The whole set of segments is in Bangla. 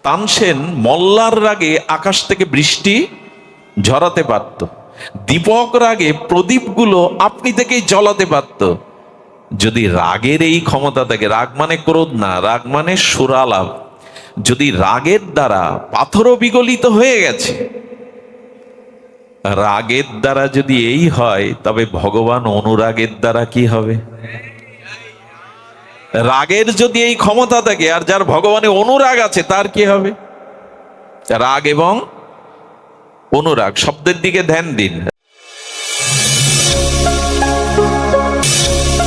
তানসেন মল্লার রাগে আকাশ থেকে বৃষ্টি ঝরাতে পারত, দীপক রাগে প্রদীপগুলো আপনি থেকেই জ্বলাতে পারত। যদি রাগের এই ক্ষমতা থাকে, রাগ মানে ক্রোধ না, রাগ মানে সুরালাভ, যদি রাগের দ্বারা পাথরও বিগলিত হয়ে গেছে, রাগের দ্বারা যদি এই হয়, তবে ভগবান অনুরাগের দ্বারা কি হবে? রাগের যদি এই ক্ষমতা থাকে, আর যার ভগবানে অনুরাগ আছে, তার কি হবে? রাগ এবং অনুরাগ শব্দের দিকে ধ্যান দিন।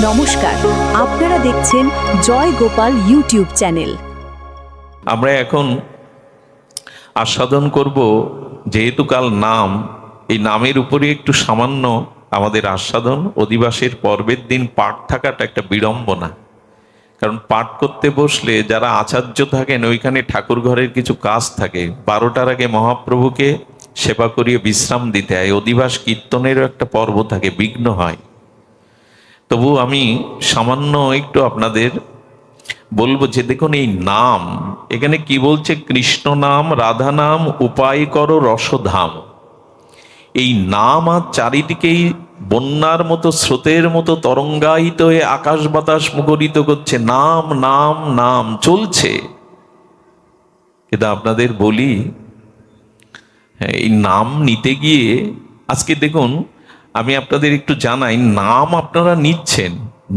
নমস্কার, আপনারা দেখছেন জয় গোপাল ইউটিউব চ্যানেল। আমরা এখন আস্বাদন করব, যেহেতু কাল নাম, এই নামের উপরে একটু সামান্য আমাদের আস্বাদন। অধিবাসের পর্বের দিন পাঠ থাকাটা একটা বিড়ম্বনা, কারণ পাঠ করতে বসলে যারা আচার্য থাকেন ওইখানে ঠাকুর ঘরের কিছু কাজ থাকে, 12টার আগে মহাপ্রভুকে সেবা করিয়ে বিশ্রাম দিতে হয়। অধিবাস কীর্তনেরও একটা পর্ব থাকে, বিঘ্ন হয়। তবু আমি সামান্য একটু আপনাদের বলবো যে দেখুন, এই নাম এখানে কি বলছে? কৃষ্ণ নাম, রাধা নাম, উপায় করো রসধাম। এই নাম আর চারিদিকেই বন্যার মতো, স্রোতের মতো তরঙ্গায়িত হয়ে আকাশ বাতাস মুখরিত করছে। নাম নাম নাম চলছে। কিন্তু আপনাদের বলি, এই নাম নিতে গিয়ে আজকে দেখুন, আমি আপনাদের একটু জানাই, নাম আপনারা নিচ্ছেন,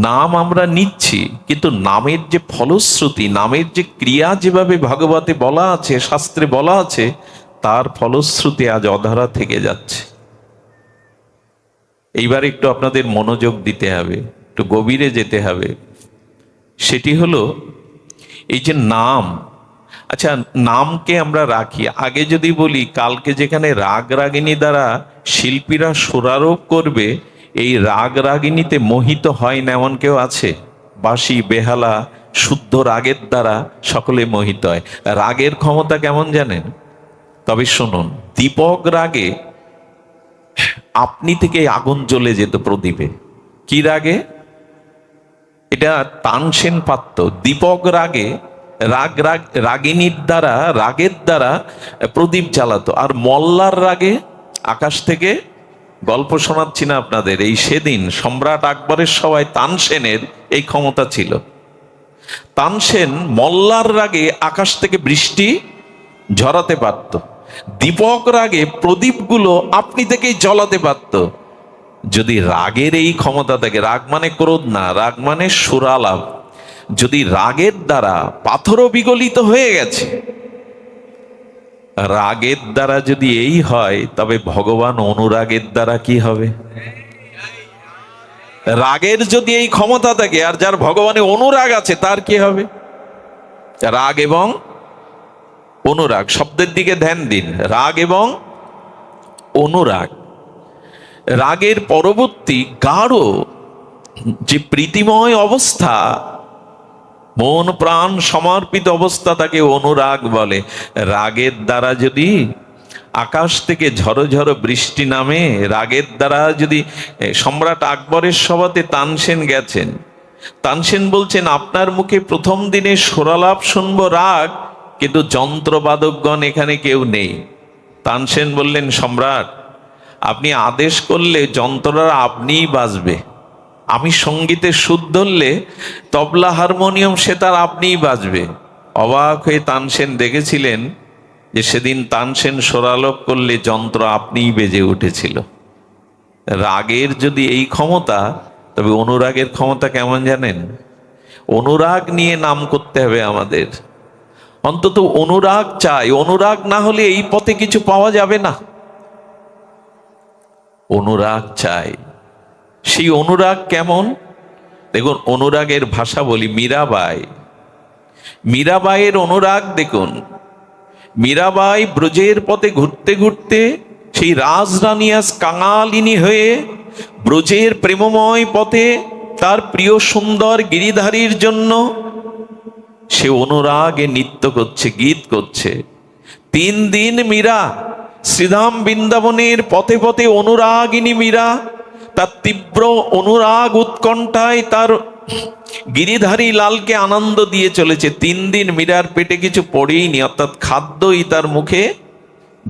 নাম আমরা নিচ্ছি, কিন্তু নামের যে ফলশ্রুতি, নামের যে ক্রিয়া যেভাবে ভাগবতে বলা আছে, শাস্ত্রে বলা আছে, তার ফলশ্রুতি আজ অধরা থেকে যাচ্ছে। এইবার একটু আপনাদের মনোযোগ দিতে হবে, একটু গভীরে যেতে হবে। সেটি হলো এই যে নাম। আচ্ছা, নামকে আমরা রাখি। আগে যদি বলি, কালকে যেখানে রাগ রাগিনী দ্বারা শিল্পীরা সুরারোপ করবে, এই রাগ রাগিনীতে মোহিত হয় না এমন কেউ আছে? বাঁশি বেহালা শুদ্ধ রাগের দ্বারা সকলে মোহিত হয়। রাগের ক্ষমতা কেমন জানেন? তবে শুনুন, দীপক রাগে আপনি থেকে আগুন জ্বলে যেত প্রদীপে। কি রাগে? এটা তানসেন পাত্র। দীপক রাগে রাগিনীর দ্বারা, রাগের দ্বারা প্রদীপ জ্বালাতো। আর মল্লার রাগে আকাশ থেকে, গল্প শোনাচ্ছি না আপনাদের, এই সেদিন সম্রাট আকবরের সভায় তানসেনের এই ক্ষমতা ছিল। তানসেন মল্লার রাগে আকাশ থেকে বৃষ্টি ঝরাতে পারত, দীপক রাগে প্রদীপগুলো আপনি থেকেই জ্বলাতে পারত। যদি রাগের এই ক্ষমতা থাকে, রাগ মানে ক্রোধ না, রাগ মানে সুরালাভ, যদি রাগের দ্বারা পাথরও বিগলিত হয়ে গেছে, রাগের দ্বারা যদি এই হয়, তবে ভগবান অনুরাগের দ্বারা কি হবে? রাগের যদি এই ক্ষমতা থাকে, আর যার ভগবানে অনুরাগ আছে, তার কি হবে? রাগ এবং অনুরাগ শব্দের দিকে ধ্যান দিন। রাগ এবং অনুরাগ। রাগের পরবর্তী গাঢ় যে প্রীতিময় অবস্থা, মন প্রাণ সমর্পিত অবস্থা, তাকে অনুরাগ বলে। রাগের দ্বারা যদি আকাশ থেকে ঝড়ো ঝড়ো বৃষ্টি নামে, রাগের দ্বারা যদি, সম্রাট আকবরের সভাতে তানসেন গেছেন, তানসেন বলছেন, আপনার মুখে প্রথম দিনে সুরালাপ শুনবো রাগ, কিন্তু যন্ত্রবাদকগণ এখানে কেউ নেই। তানসেন বললেন, সম্রাট, আপনি আদেশ করলে যন্ত্ররা আপনিই বাজবে। আমি সঙ্গীতের সুর ধরলে তবলা হারমোনিয়াম সে তার আপনিই বাজবে। অবাক হয়ে তানসেন দেখেছিলেন যে সেদিন তানসেন স্বরালোপ করলে যন্ত্র আপনিই বেজে উঠেছিল। রাগের যদি এই ক্ষমতা, তবে অনুরাগের ক্ষমতা কেমন জানেন? অনুরাগ নিয়ে নাম করতে হবে আমাদের। অন্তত অনুরাগ চাই। অনুরাগ না হলে এই পথে কিছু পাওয়া যাবে না। অনুরাগ চাই। সেই অনুরাগ কেমন? দেখুন, অনুরাগের ভাষা বলি। মীরাবাইয়ের অনুরাগ দেখুন। মীরাবাই ব্রজের পথে ঘুরতে ঘুরতে সেই রাজরানী আজ কাঙালিনী হয়ে ব্রজের প্রেমময় পথে তার প্রিয় সুন্দর গিরিধারীর জন্য সে অনুরাগে নৃত্য করছে, গীত করছে। 3 দিন মীরা শ্রীধাম বৃন্দাবনের পথে পথে অনুরাগিনী মীরা তার তীব্র অনুরাগ উৎকণ্ঠায় তার গিরিধারী লালকে আনন্দ দিয়ে চলেছে। 3 দিন মীরার পেটে কিছু পড়েইনি, অর্থাৎ খাদ্যই তার মুখে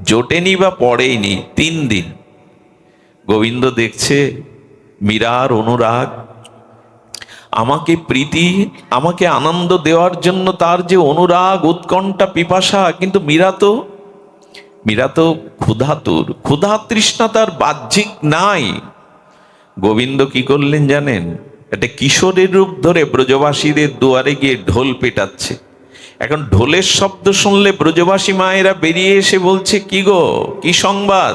জোটেনি বা পড়েইনি 3 দিন। গোবিন্দ দেখছে মীরার অনুরাগ, আমাকে প্রীতি, আমাকে আনন্দ দেওয়ার জন্য তার যে অনুরাগ, উৎকণ্ঠা, পিপাসা, কিন্তু মীরা তো ক্ষুধাতুর, ক্ষুধা তৃষ্ণা তার বাহ্যিক নাই। গোবিন্দ কি করলেন জানেন? একটা কিশোরের রূপ ধরে ব্রজবাসীদের দুয়ারে গিয়ে ঢোল পেটাচ্ছে। এখন ঢোলের শব্দ শুনলে ব্রজবাসী মায়েরা বেরিয়ে এসে বলছে, কি গো, কি সংবাদ?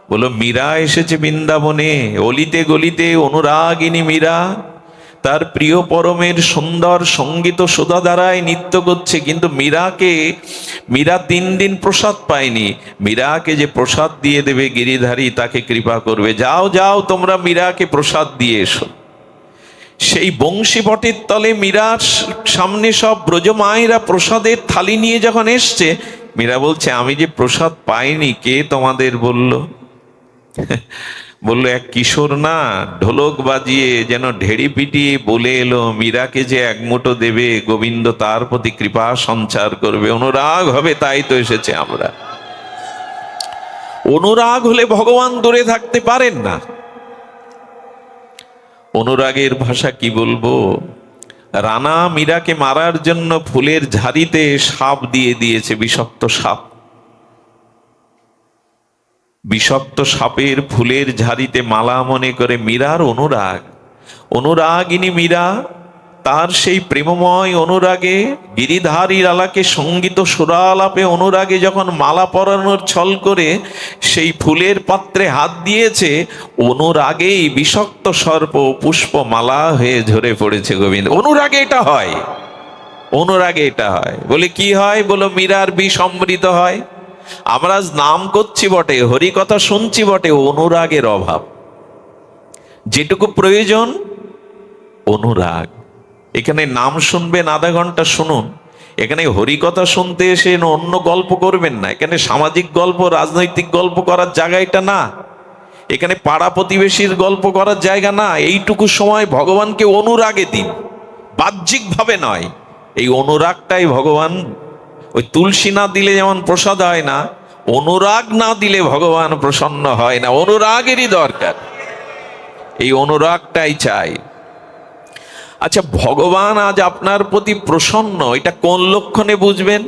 বলো, মীরা এসেছে বৃন্দাবনে, অলিতে গলিতে অনুরাগিনী মীরা তার প্রিয় পরমের সুন্দর সঙ্গীত সুধা দ্বারায় নৃত্য করছে। কিন্তু মীরা 3 দিন প্রসাদ পায়নি। মীরাকে যে প্রসাদ দিয়ে দেবে গিরিধারী, তাকে কৃপা করবে। যাও যাও, তোমরা মীরাকে প্রসাদ দিয়ে এসো। সেই বংশী বটের তলে মীরার সামনে সব ব্রজমায়েরা প্রসাদের থালি নিয়ে যখন এসছে, মীরা বলছে, আমি যে প্রসাদ পাইনি, কে তোমাদের বলল? বললো, এক কিশোর না ঢোলক বাজিয়ে যেন ঢেড়ি পিটিয়ে বলে এলো মীরাকে যে এক মুঠো দেবে, গোবিন্দ তার প্রতি কৃপা সঞ্চার করবে, অনুরাগ হবে, তাই তো এসেছে আমরা। অনুরাগ হলে ভগবান দূরে থাকতে পারেন না। অনুরাগের ভাষা কি বলবো? রানা মীরাকে মারার জন্য ফুলের ঝাড়িতে সাপ দিয়ে দিয়েছে, বিষাক্ত সাপ। বিষাক্ত সাপের ফুলের ঝাড়িতে মালা মনে করে মীরার অনুরাগিনী মীরা তার সেই প্রেমময় অনুরাগে, গিরিধারী লালাকে সঙ্গীত সুরালাপে অনুরাগে যখন মালা পরানোর ছল করে সেই ফুলের পাত্রে হাত দিয়েছে, অনুরাগেই বিষাক্ত সর্প পুষ্প মালা হয়ে ঝরে পড়েছে। গোবিন্দ, অনুরাগে এটা হয়, অনুরাগে এটা হয়। বলে কি হয়? বলো, মীরার বিষ অমৃত হয়। আমরা নাম করছি বটে, হরি কথা শুনছি বটে, অনুরাগের অভাব। যেটুকু প্রয়োজন অনুরাগ। এখানে নাম শুনবেন, আধা ঘন্টা শুনুন। এখানে হরি কথা শুনতে এসে অন্য গল্প করবেন না। এখানে সামাজিক গল্প, রাজনৈতিক গল্প করার জায়গা এটা না। এখানে পাড়া প্রতিবেশীর গল্প করার জায়গা না। এইটুকু সময় ভগবানকে অনুরাগে দিন, বাহ্যিক ভাবে নয়। এই অনুরাগটাই ভগবান, ওই তুলসী না দিলে যেমন প্রসাদ হয় না, অনুরাগ না দিলে ভগবান প্রসন্ন হয় না। অনুরাগেরই দরকার, এই অনুরাগটাই চাই। আচ্ছা, ভগবান আজ আপনার প্রতি প্রসন্ন, এটা কোন লক্ষণে বুঝবেন?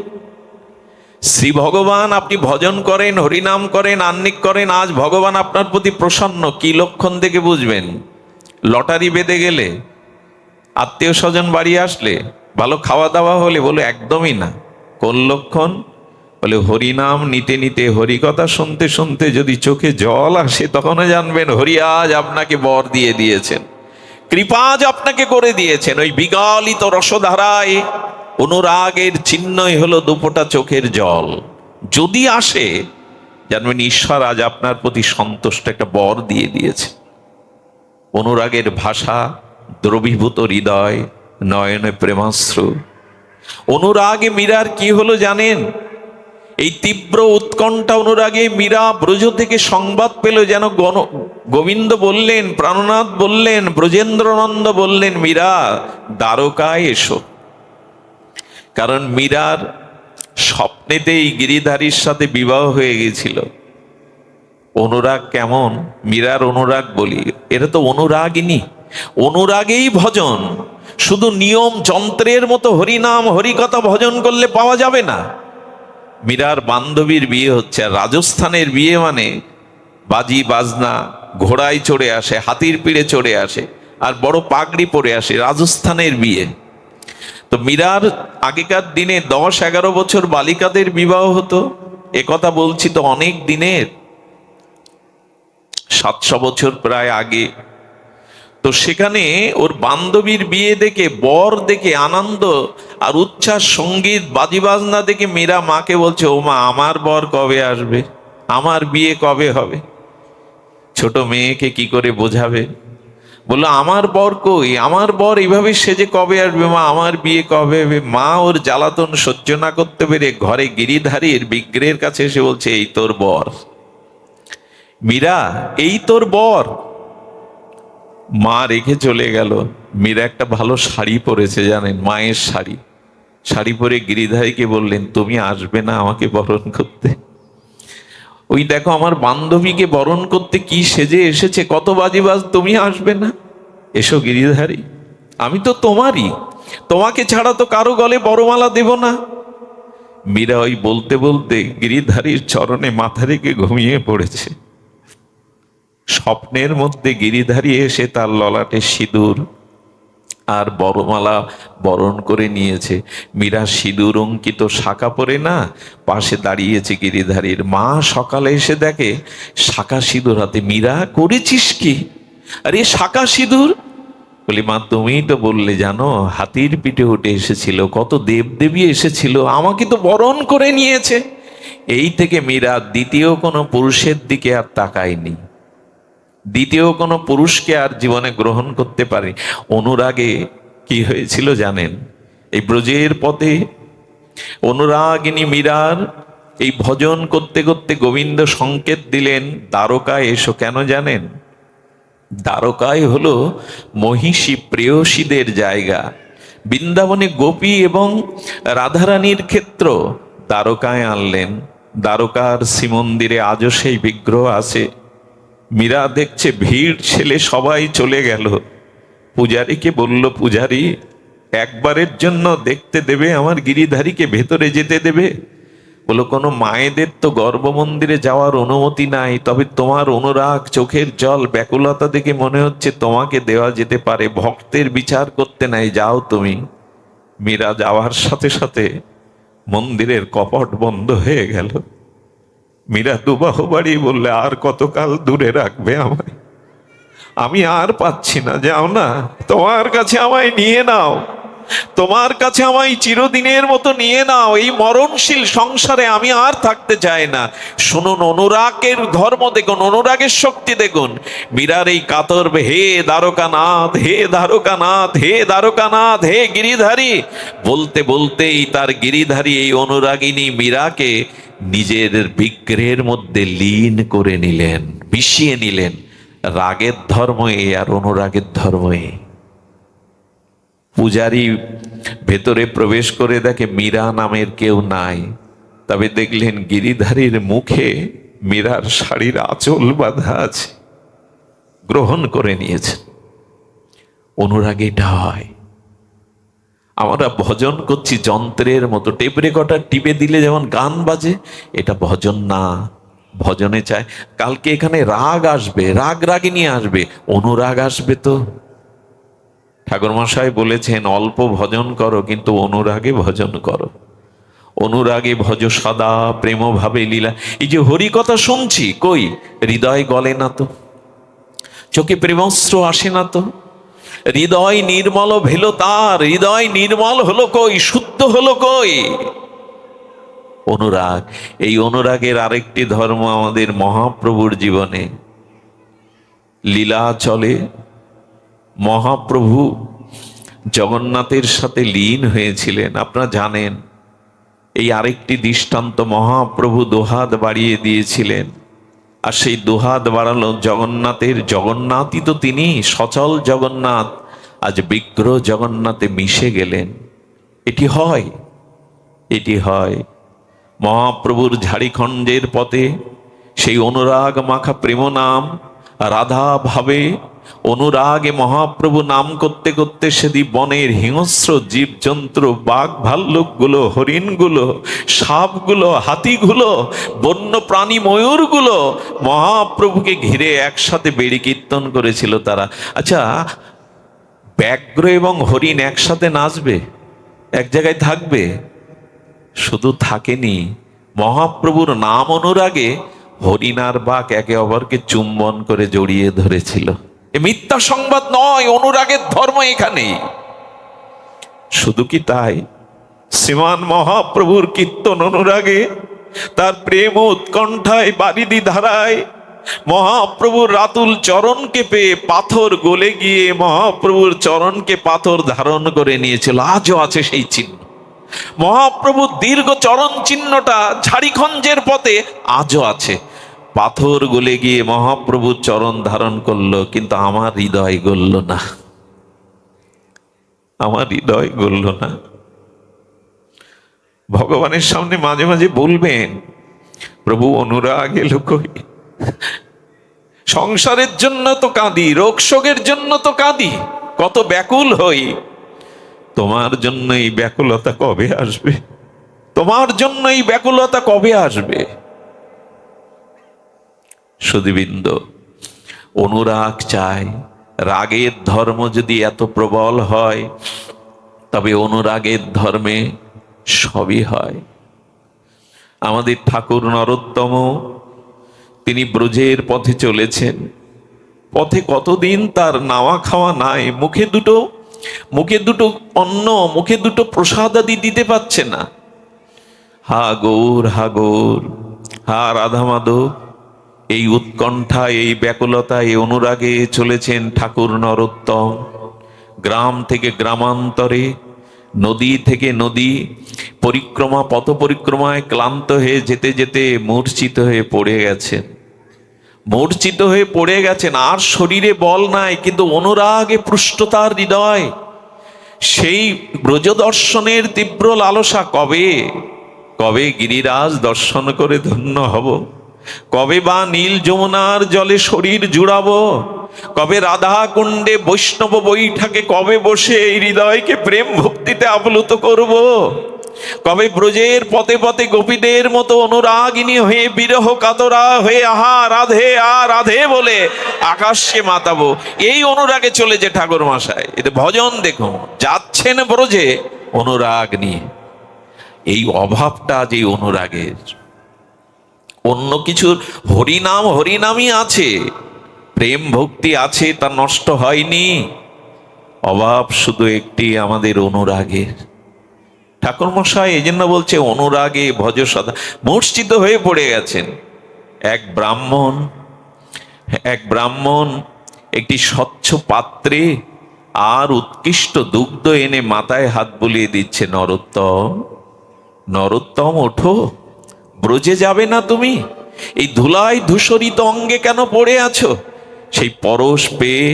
শ্রী ভগবান, আপনি ভজন করেন, হরিনাম করেন, আহ্নিক করেন, আজ ভগবান আপনার প্রতি প্রসন্ন, কি লক্ষণ থেকে বুঝবেন? লটারি বেঁধে গেলে, আত্মীয় স্বজন বাড়ি আসলে, ভালো খাওয়া দাওয়া হলে? বলে একদমই না। কোন লক্ষণ? বলে হরিনাম নিতে নিতে, হরি কথা শুনতে শুনতে যদি চোখে জল আসে, তখনও জানবেন হরি আজ আপনাকে বর দিয়ে দিয়েছেন, কৃপা আজ আপনাকে করে দিয়েছেন। ওই বিগলিত রসধারায় অনুরাগের চিহ্নই হলো দুপোটা চোখের জল। যদি আসে, জানবেন ঈশ্বর আজ আপনার প্রতি সন্তুষ্ট, একটা বর দিয়ে দিয়েছে। অনুরাগের ভাষা, দ্রবীভূত হৃদয়, নয়নে প্রেমাশ্রু। অনুরাগে মীরার কি হলো জানেন? এই তীব্র উৎকণ্ঠা অনুরাগে মীরা ব্রজ থেকে সংবাদ পেল, যেন গোবিন্দ বললেন, প্রাণনাথ বললেন, ব্রজেন্দ্রনন্দ বললেন, মীরা দ্বারকায় এসো। কারণ মীরার স্বপ্নেতেই গিরিধারীর সাথে বিবাহ হয়ে গেছিল। অনুরাগ কেমন? মীরার অনুরাগ বলি, এটা তো অনুরাগিনী, অনুরাগেই ভজন। শুধু নিয়ম যন্ত্রের মতো হরিনাম হরিকথা ভজন করলে পাওয়া যাবে না। মীরার বান্ধবীর বিয়ে হচ্ছে, আর রাজস্থানের বিয়ে মানে বাজি বাজনা, ঘোড়ায় চড়ে আসে, হাতির পিঠে চড়ে আসে, আর বড় পাগড়ি পরে আসে, রাজস্থানের বিয়ে। তো মীরার আগেকার দিনে 10-11 বছর বালিকাদের বিবাহ হতো। একথা বলছি তো অনেক দিনের, 700 বছর প্রায় আগে। তো সেখানে ওর বান্ধবীর বিয়ে দেখে, বর দেখে আনন্দ আর উচ্ছ্বাস, সঙ্গীত বাজি বাজনা দেখে মীরা মাকে বলছে, ও মা, আমার বর কবে আসবে? আমার বিয়ে কবে হবে? ছোট মেয়েকে কি করে বোঝাবে? বললো, আমার বর কই? আমার বর এইভাবে সেজে কবে আসবে মা? আমার বিয়ে কবে হবে? মা ওর জ্বালাতন সহ্য না করতে পেরে ঘরে গিরিধারীর বিগ্রহের কাছে এসে বলছে, এই তোর বর। মীরা, এই তোর বর। মা রেখে চলে গেল। মীরা একটা ভালো শাড়ি পরেছে জানেন, মায়ের শাড়ি। শাড়ি পরে গিরিধারীকে বললেন, তুমি আসবে না আমাকে বরণ করতে? ওই দেখো আমার বান্ধবীকে বরণ করতে কি সেজে এসেছে, কত বাজিবাজ, তুমি আসবে না? এসো গিরিধারী, আমি তো তোমারই, তোমাকে ছাড়া তো কারো গলে বড়মালা দেব না। মীরা ওই বলতে বলতে গিরিধারীর চরণে মাথা রেখে ঘুমিয়ে পড়েছে। স্বপ্নের মধ্যে গিরিধারী এসে তার ললাটে সিঁদুর আর বড়মালা বরণ করে নিয়েছে। মীরা সিঁদুর অঙ্কিত শাঁখা পরে না, পাশে দাঁড়িয়েছে গিরিধারীর মা। সকালে এসে দেখে শাঁখা সিঁদুর হাতে। মীরা, করেছিস কি? আরে শাঁখা সিঁদুর? বলি, মা তুমিই তো বললে জানো, হাতির পিঠে উঠে এসেছিল, কত দেবদেবী এসেছিল, আমাকে তো বরণ করে নিয়েছে। এই থেকে মীরা দ্বিতীয় কোনো পুরুষের দিকে আর তাকায়নি, দ্বিতীয় কোনো পুরুষকে আর জীবনে গ্রহণ করতে পারে। অনুরাগে কি হয়েছিল জানেন? এই ব্রজের পথে অনুরাগিনী মীরার এই ভজন করতে করতে গোবিন্দ সংকেত দিলেন, দ্বারকায় এসো। কেন জানেন? দ্বারকায় হলো মহিষী প্রেয়সীদের জায়গা। বৃন্দাবনে গোপী এবং রাধারানীর ক্ষেত্র। দ্বারকায় আনলেন। দ্বারকার শ্রীমন্দিরে আজও সেই বিগ্রহ আছে। মীরা দেখছে ভিড় ছেলে সবাই চলে গেল। পূজারীকে বলল, পূজারী একবারের জন্য দেখতে দেবে আমার গিরিধারীকে, ভেতরে যেতে দেবে? বলো, কোনো মায়েদের তো গর্ভমন্দিরে যাওয়ার অনুমতি নাই, তবে তোমার অনুরাগ, চোখের জল, ব্যাকুলতা দেখে মনে হচ্ছে তোমাকে দেওয়া যেতে পারে, ভক্তের বিচার করতে নাই, যাও তুমি। মীরা যাওয়ার সাথে সাথে মন্দিরের কপট বন্ধ হয়ে গেল। মীরা দুবাহু বাড়িয়ে বললে, আর কতকাল দূরে রাখবে আমায়? আমি আর পাচ্ছি না, যাও না, তোমার কাছে আমায় নিয়ে নাও, তোমার কাছে আমায় চিরদিনের মতো নিয়ে নাও। এই মরণশীল সংসারে আমি আর থাকতে চাই না। শুনুন, অনুরাগের ধর্ম দেখুন, অনুরাগের শক্তি দেখুন। মীরার এই কাতর, হে দ্বারকানাথ, হে দ্বারকানাথ, হে দ্বারকানাথ, হে গিরিধারী, বলতে বলতেই তার গিরিধারী এই অনুরাগিনী মীরাকে নিজের বিগ্রহের মধ্যে লীন করে নিলেন, মিশিয়ে নিলেন। রাগের ধর্ম এ আর অনুরাগের ধর্ম এ। পূজারী ভেতরে প্রবেশ করে দেখে মীরা নামের কেউ নাই। তবে দেখলেন গিরিধারীর মুখে মীরার শাড়ির আঁচল বাঁধা আছে। গ্রহণ করে নিয়েছেন। অনুরাগ এটা হয়। আমরা ভজন করছি যন্ত্রের মতো, টেপ রেকর্ডার টিপে দিলে যেমন গান বাজে, এটা ভজন না। ভজনে চায় কালকে এখানে রাগ আসবে, রাগ রাগিনী আসবে, অনুরাগ আসবে। তো ঠাকুরমশাই বলেছেন, অল্প ভজন করো কিন্তু অনুরাগে ভজন করো। অনুরাগে ভজ সদা প্রেম ভাবে লীলা। এই যে হরি কথা শুনছি, কই হৃদয় গলে না তো, চোখে প্রেমস্ত্র আসে না তো, হৃদয় নির্মল ভেল তার, হৃদয় নির্মল হলো কই, শুদ্ধ হলো কই? অনুরাগ। এই অনুরাগের আরেকটি ধর্ম আমাদের মহাপ্রভুর জীবনে লীলা চলে। মহাপ্রভু জগন্নাথের সাথে লীন হয়েছিলেন, আপনারা জানেন। এই আরেকটি দৃষ্টান্ত, মহাপ্রভু দোহাত বাড়িয়ে দিয়েছিলেন, আর সেই দোহাত বাড়ালো জগন্নাথের। জগন্নাথই তো তিনি, সচল জগন্নাথ আজ বিগ্রহ জগন্নাথে মিশে গেলেন। এটি হয়, এটি হয়। মহাপ্রভুর ঝাড়িখণ্ডের পথে সেই অনুরাগ মাখা প্রেম নাম রাধা ভাবে, অনুরাগে মহাপ্রভু নাম করতে করতে সেদিন বনের হিংস্র জীবজন্তু, বাঘ ভাল্লুকগুলো, হরিণগুলো, সাপগুলো, হাতিগুলো, বন্য প্রাণী ময়ূরগুলো মহাপ্রভুকে ঘিরে একসাথে বেড়ি কীর্তন করেছিল তারা। আচ্ছা, ব্যাঘ্র এবং হরিণ একসাথে নাচবে, এক জায়গায় থাকবে? শুধু থাকেনি, মহাপ্রভুর নাম অনুরাগে হরিণ আর বাঘ একে অপরকে চুম্বন করে জড়িয়ে ধরেছিল। এ মিথ্যা সংবাদ নয়, অনুরাগের ধর্ম এখানেই। শুধু কি তাই, শ্রীমান মহাপ্রভুর কীর্তন অনুরাগে, তার প্রেম উৎকণ্ঠায় বারিধি ধারায় মহাপ্রভুর রাতুল চরণকে পেয়ে পাথর গলে গিয়ে মহাপ্রভুর চরণকে পাথর ধারণ করে নিয়েছিল। আজও আছে সেই চিহ্ন। মহাপ্রভুর দীর্ঘ চরণ চিহ্নটা ঝাড়িখণ্ডের পথে আজও আছে। পাথর গলে গিয়ে মহাপ্রভুর চরণ ধারণ করলো, কিন্তু আমার হৃদয় গলল না। আমার হৃদয় গলল না। ভগবানের সামনে মাঝে মাঝে বলবেন, প্রভু অনুরাগ এলো কই? সংসারের জন্য তো কাঁদি, রোগ শোকের জন্য তো কাঁদি, কত ব্যাকুল হই, তোমার জন্য এই ব্যাকুলতা কবে আসবে? তোমার জন্য এই ব্যাকুলতা কবে আসবে? সুধীবৃন্দ, অনুরাগ চাই। রাগের ধর্ম যদি এত প্রবল হয়, তবে অনুরাগের ধর্মে সবই হয়। আমাদের ঠাকুর নরোত্তম, তিনি ব্রজের পথে চলেছেন। পথে কতদিন তার নাওয়া খাওয়া নাই, মুখে দুটো অন্ন, মুখে দুটো প্রসাদাদি দিতে পারছে না। হা গৌর, হা গৌর, হা রাধা মাধব, এই উৎকণ্ঠা, এই ব্যাকুলতা, এই অনুরাগে চলেছেন ঠাকুর নরোত্তম। গ্রাম থেকে গ্রামান্তরে, নদী থেকে নদী পরিক্রমা, পথ পরিক্রমায় ক্লান্ত হয়ে যেতে যেতে মূর্ছিত হয়ে পড়ে গেছেন। মূর্ছিত হয়ে পড়ে গেছেন, আর শরীরে বল নাই, কিন্তু অনুরাগে পুষ্ট তার হৃদয়। সেই ব্রজ দর্শনের তীব্র লালসা। কবে কবে গিরিরাজ দর্শন করে ধন্য হব? কবে বা নীল যমুনার জলে শরীর জুড়াবো? কবে রাধা কুণ্ডে বৈষ্ণব বৈঠাকে কবে বসে এই হৃদয়কে প্রেম ভক্তিতে আপ্লুত করব? কবে ব্রজের পথে পথে গোপীদের মতো অনুরাগিনী হয়ে বিরহ কাতরা হয়ে আহা রাধে আ রাধে বলে আকাশকে মাতাবো? এই অনুরাগে চলেছে ঠাকুর মশাই। এটা ভজন দেখুন, যাচ্ছেন ব্রজে অনুরাগ নিয়ে। এই অভাবটা যে অনুরাগের, অন্য কিছুর হরিনাম হরিনামই আছে, প্রেম ভক্তি আছে, তা নষ্ট হয়নি। অভাব শুধু একটি, আমাদের অনুরাগের। ঠাকুর মশাই এই জন্য বলছে অনুরাগে ভজ সদা। মূর্ছিত হয়ে পড়ে গেছেন। এক ব্রাহ্মণ একটি স্বচ্ছ পাত্রে আর উৎকৃষ্ট দুগ্ধ এনে মাথায় হাত বুলিয়ে দিচ্ছে। নরোত্তম, নরোত্তম ওঠো, ব্রজে যাবে না তুমি? এই ধুলায় ধূসরিত অঙ্গে কেন পড়ে আছো? সেই পরশ পেয়ে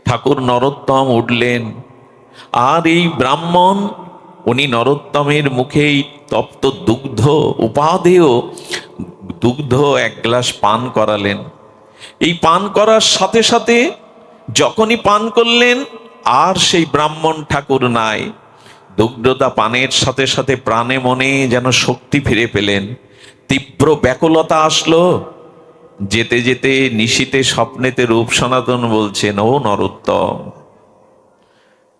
ঠাকুর নরোত্তম উঠলেন। আর এই ব্রাহ্মণ, উনি নরোত্তমের মুখেই তপ্ত দুগ্ধ, উপাদেয় দুগ্ধ এক গ্লাস পান করালেন। এই পান করার সাথে সাথে যখনই পান করলেন, আর সেই ব্রাহ্মণ ঠাকুর নাই। দুগ্ধতা পানের সাথে সাথে প্রাণে মনে যেন শক্তি ফিরে পেলেন। তীব্র ব্যাকুলতা আসলো। যেতে যেতে নিশীতে স্বপ্নেতে রূপ সনাতন বলছেন, ও নরোত্তম,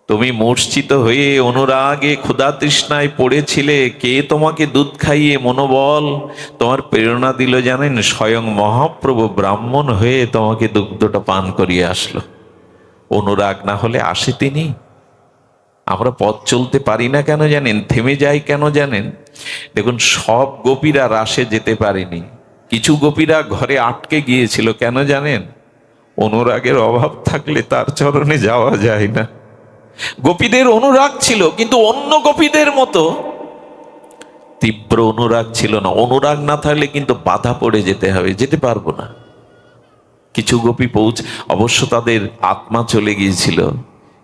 তুমি মূর্ছিত হয়ে অনুরাগে ক্ষুধা তৃষ্ণায় পড়েছিলে, কে তোমাকে দুধ খাইয়ে মনোবল তোমার প্রেরণা দিল জানেন? স্বয়ং মহাপ্রভু ব্রাহ্মণ হয়ে তোমাকে দুগ্ধটা পান করিয়ে আসলো। অনুরাগ না হলে আসে তিনি? আমরা পথ চলতে পারি না কেন জানেন? থেমে যাই কেন জানেন? দেখুন, সব গোপীরা রাসে যেতে পারেনি। কিছু গোপীরা ঘরে আটকে গিয়েছিল। কেন জানেন? অনুরাগের অভাব থাকলে তার চরণে যাওয়া যায় না। গোপীদের অনুরাগ ছিল, কিন্তু অন্য গোপীদের মতো তীব্র অনুরাগ ছিল না। অনুরাগ না থাকলে কিন্তু বাধা পড়ে যেতে হবে, যেতে পারবো না। কিছু গোপী অবশ্য তাদের আত্মা চলে গিয়েছিল,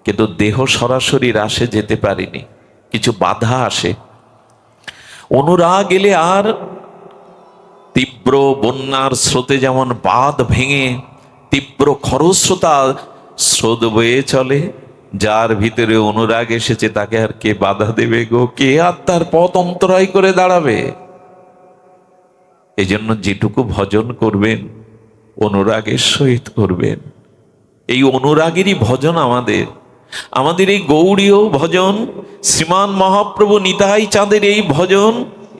কিন্তু দেহ সরাসরি রাসে যেতে পারেনি, কিছু বাধা আসে। অনুরাগ এলে আর তীব্র বন্যার স্রোতে যেমন বাঁধ ভেঙে তীব্র খরস্রোতা স্রোত বয়ে চলে, যার ভিতরে অনুরাগ এসেছে তাকে আর কে বাধা দেবে গো? কে আর তার পথ অন্তরায় করে দাঁড়াবে? এই জন্য যেটুকু ভজন করবেন অনুরাগের সহিত করবেন। এই অনুরাগেরই ভজন আমাদের এই গৌড়ীয় ভজন, শ্রীমান মহাপ্রভু নিতাই চাঁদের এই ভজন,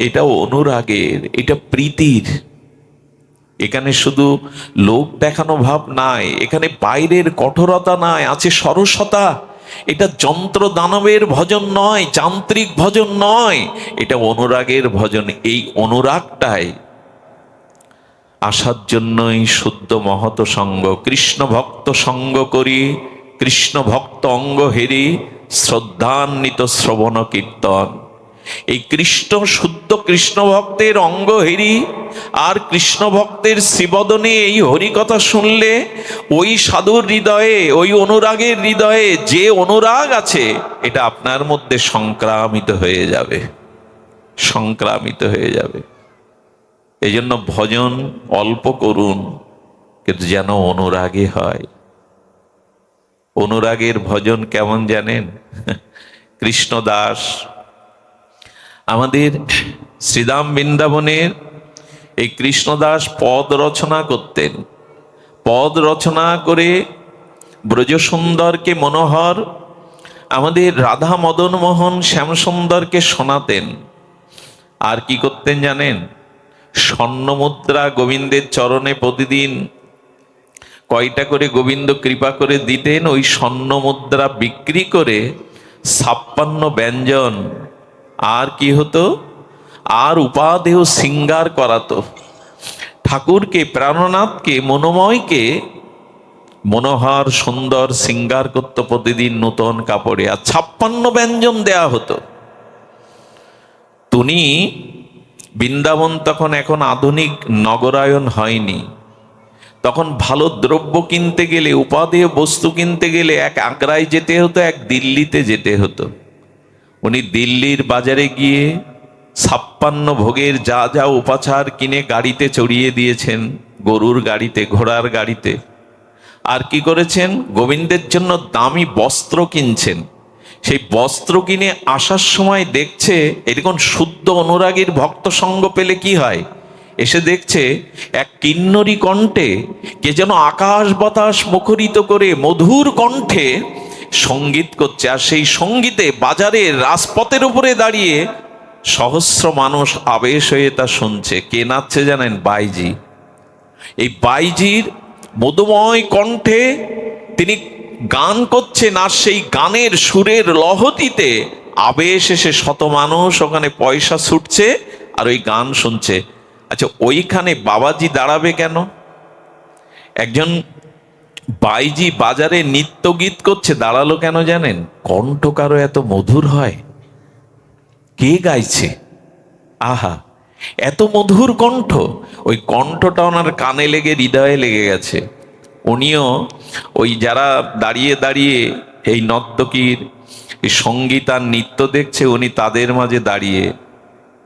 এটাও অনুরাগের, এটা প্রীতির। এখানে শুধু লোক দেখানো ভাব নাই, এখানে বাইরের কঠোরতা নাই, আছে সরসতা। এটা যন্ত্র দানবের ভজন নয়, যান্ত্রিক ভজন নয়, এটা অনুরাগের ভজন। এই অনুরাগটাই আসার জন্যই শুদ্ধ মহৎ সঙ্গ, কৃষ্ণ ভক্ত সঙ্গ করি, কৃষ্ণ ভক্ত অঙ্গ হেরি, শ্রদ্ধান্বিত শ্রবণ কীর্তন। এই শুদ্ধ কৃষ্ণ ভক্তের অঙ্গ হেরি, আর কৃষ্ণ ভক্তের শ্রীবদনে এই হরিকথা শুনলে ওই সাধুর হৃদয়ে, ওই অনুরাগের হৃদয়ে যে অনুরাগ আছে, এটা আপনার মধ্যে সংক্রামিত হয়ে যাবে, সংক্রামিত হয়ে যাবে। এই জন্য ভজন অল্প করুন, কিন্তু যেন অনুরাগে হয়। অনুরাগের ভজন কেমন জানেন? কৃষ্ণদাস আমাদের শ্রীধাম বৃন্দাবনের এই কৃষ্ণদাস পদ রচনা করতেন। পদ রচনা করে ব্রজসুন্দরকে মনোহর, আমাদের রাধা মদন মোহন শ্যামসুন্দরকে শোনাতেন। আর কি করতেন জানেন? স্বর্ণমুদ্রা গোবিন্দের চরণে প্রতিদিন কয়টা করে গোবিন্দ কৃপা করে দিতেন, ওই স্বর্ণমুদ্রা বিক্রি করে 56 ব্যঞ্জন আর কি হতো, আর উপাদেয় শৃঙ্গার করাতো। ঠাকুরকে, প্রাণনাথকে, মনোময়কে মনোহর সুন্দর শৃঙ্গার করতো প্রতিদিন নূতন কাপড়ে, আর 56 ব্যঞ্জন দেয়া হতো। তুমি বৃন্দাবন তখন, এখন আধুনিক নগরায়ন হয়নি, তখন ভালো দ্রব্য কিনতে গেলে, উপাদেয় বস্তু কিনতে গেলে এক আগ্রায় যেতে হতো, এক দিল্লিতে যেতে হতো। উনি দিল্লির বাজারে গিয়ে 56 ভোগের যা যা উপাচার কিনে গাড়িতে চড়িয়ে দিয়েছেন, গরুর গাড়িতে, ঘোড়ার গাড়িতে। আর কি করেছেন? গোবিন্দের জন্য দামি বস্ত্র কিনছেন। সেই বস্ত্র কিনে আসার সময় দেখছে, এরকম শুদ্ধ অনুরাগীর ভক্ত সঙ্গ পেলে কি হয়, এসে দেখছে এক কিন্নরী কণ্ঠে কে যেন আকাশ বাতাস মুখরিত করে মধুর কণ্ঠে সঙ্গীত করছে। আর সেই সঙ্গীতে বাজারের রাজপথের উপরে দাঁড়িয়ে সহস্র মানুষ আবেশ হয়ে তা শুনছে। কে নাচছে জানেন? বাইজি। এই বাইজির মধুময় কণ্ঠে তিনি গান করছেন, আর সেই গানের সুরের লহতিতে আবেশ এসে শত মানুষ ওখানে পয়সা ছুটছে আর ওই গান শুনছে। আচ্ছা, ওইখানে বাবাজি দাঁড়াবে কেন? একজন বাইজি বাজারে নৃত্য গীত করছে, দাঁড়ালো কেন জানেন? কণ্ঠ কারো এত মধুর হয়? কে গাইছে? আহা, এত মধুর কণ্ঠ! ওই কণ্ঠটা ওনার কানে লেগে, হৃদয়ে লেগে গেছে। উনিও ওই যারা দাঁড়িয়ে দাঁড়িয়ে এই নর্তকীর এই সঙ্গীত আর নৃত্য দেখছে, উনি তাদের মাঝে দাঁড়িয়ে।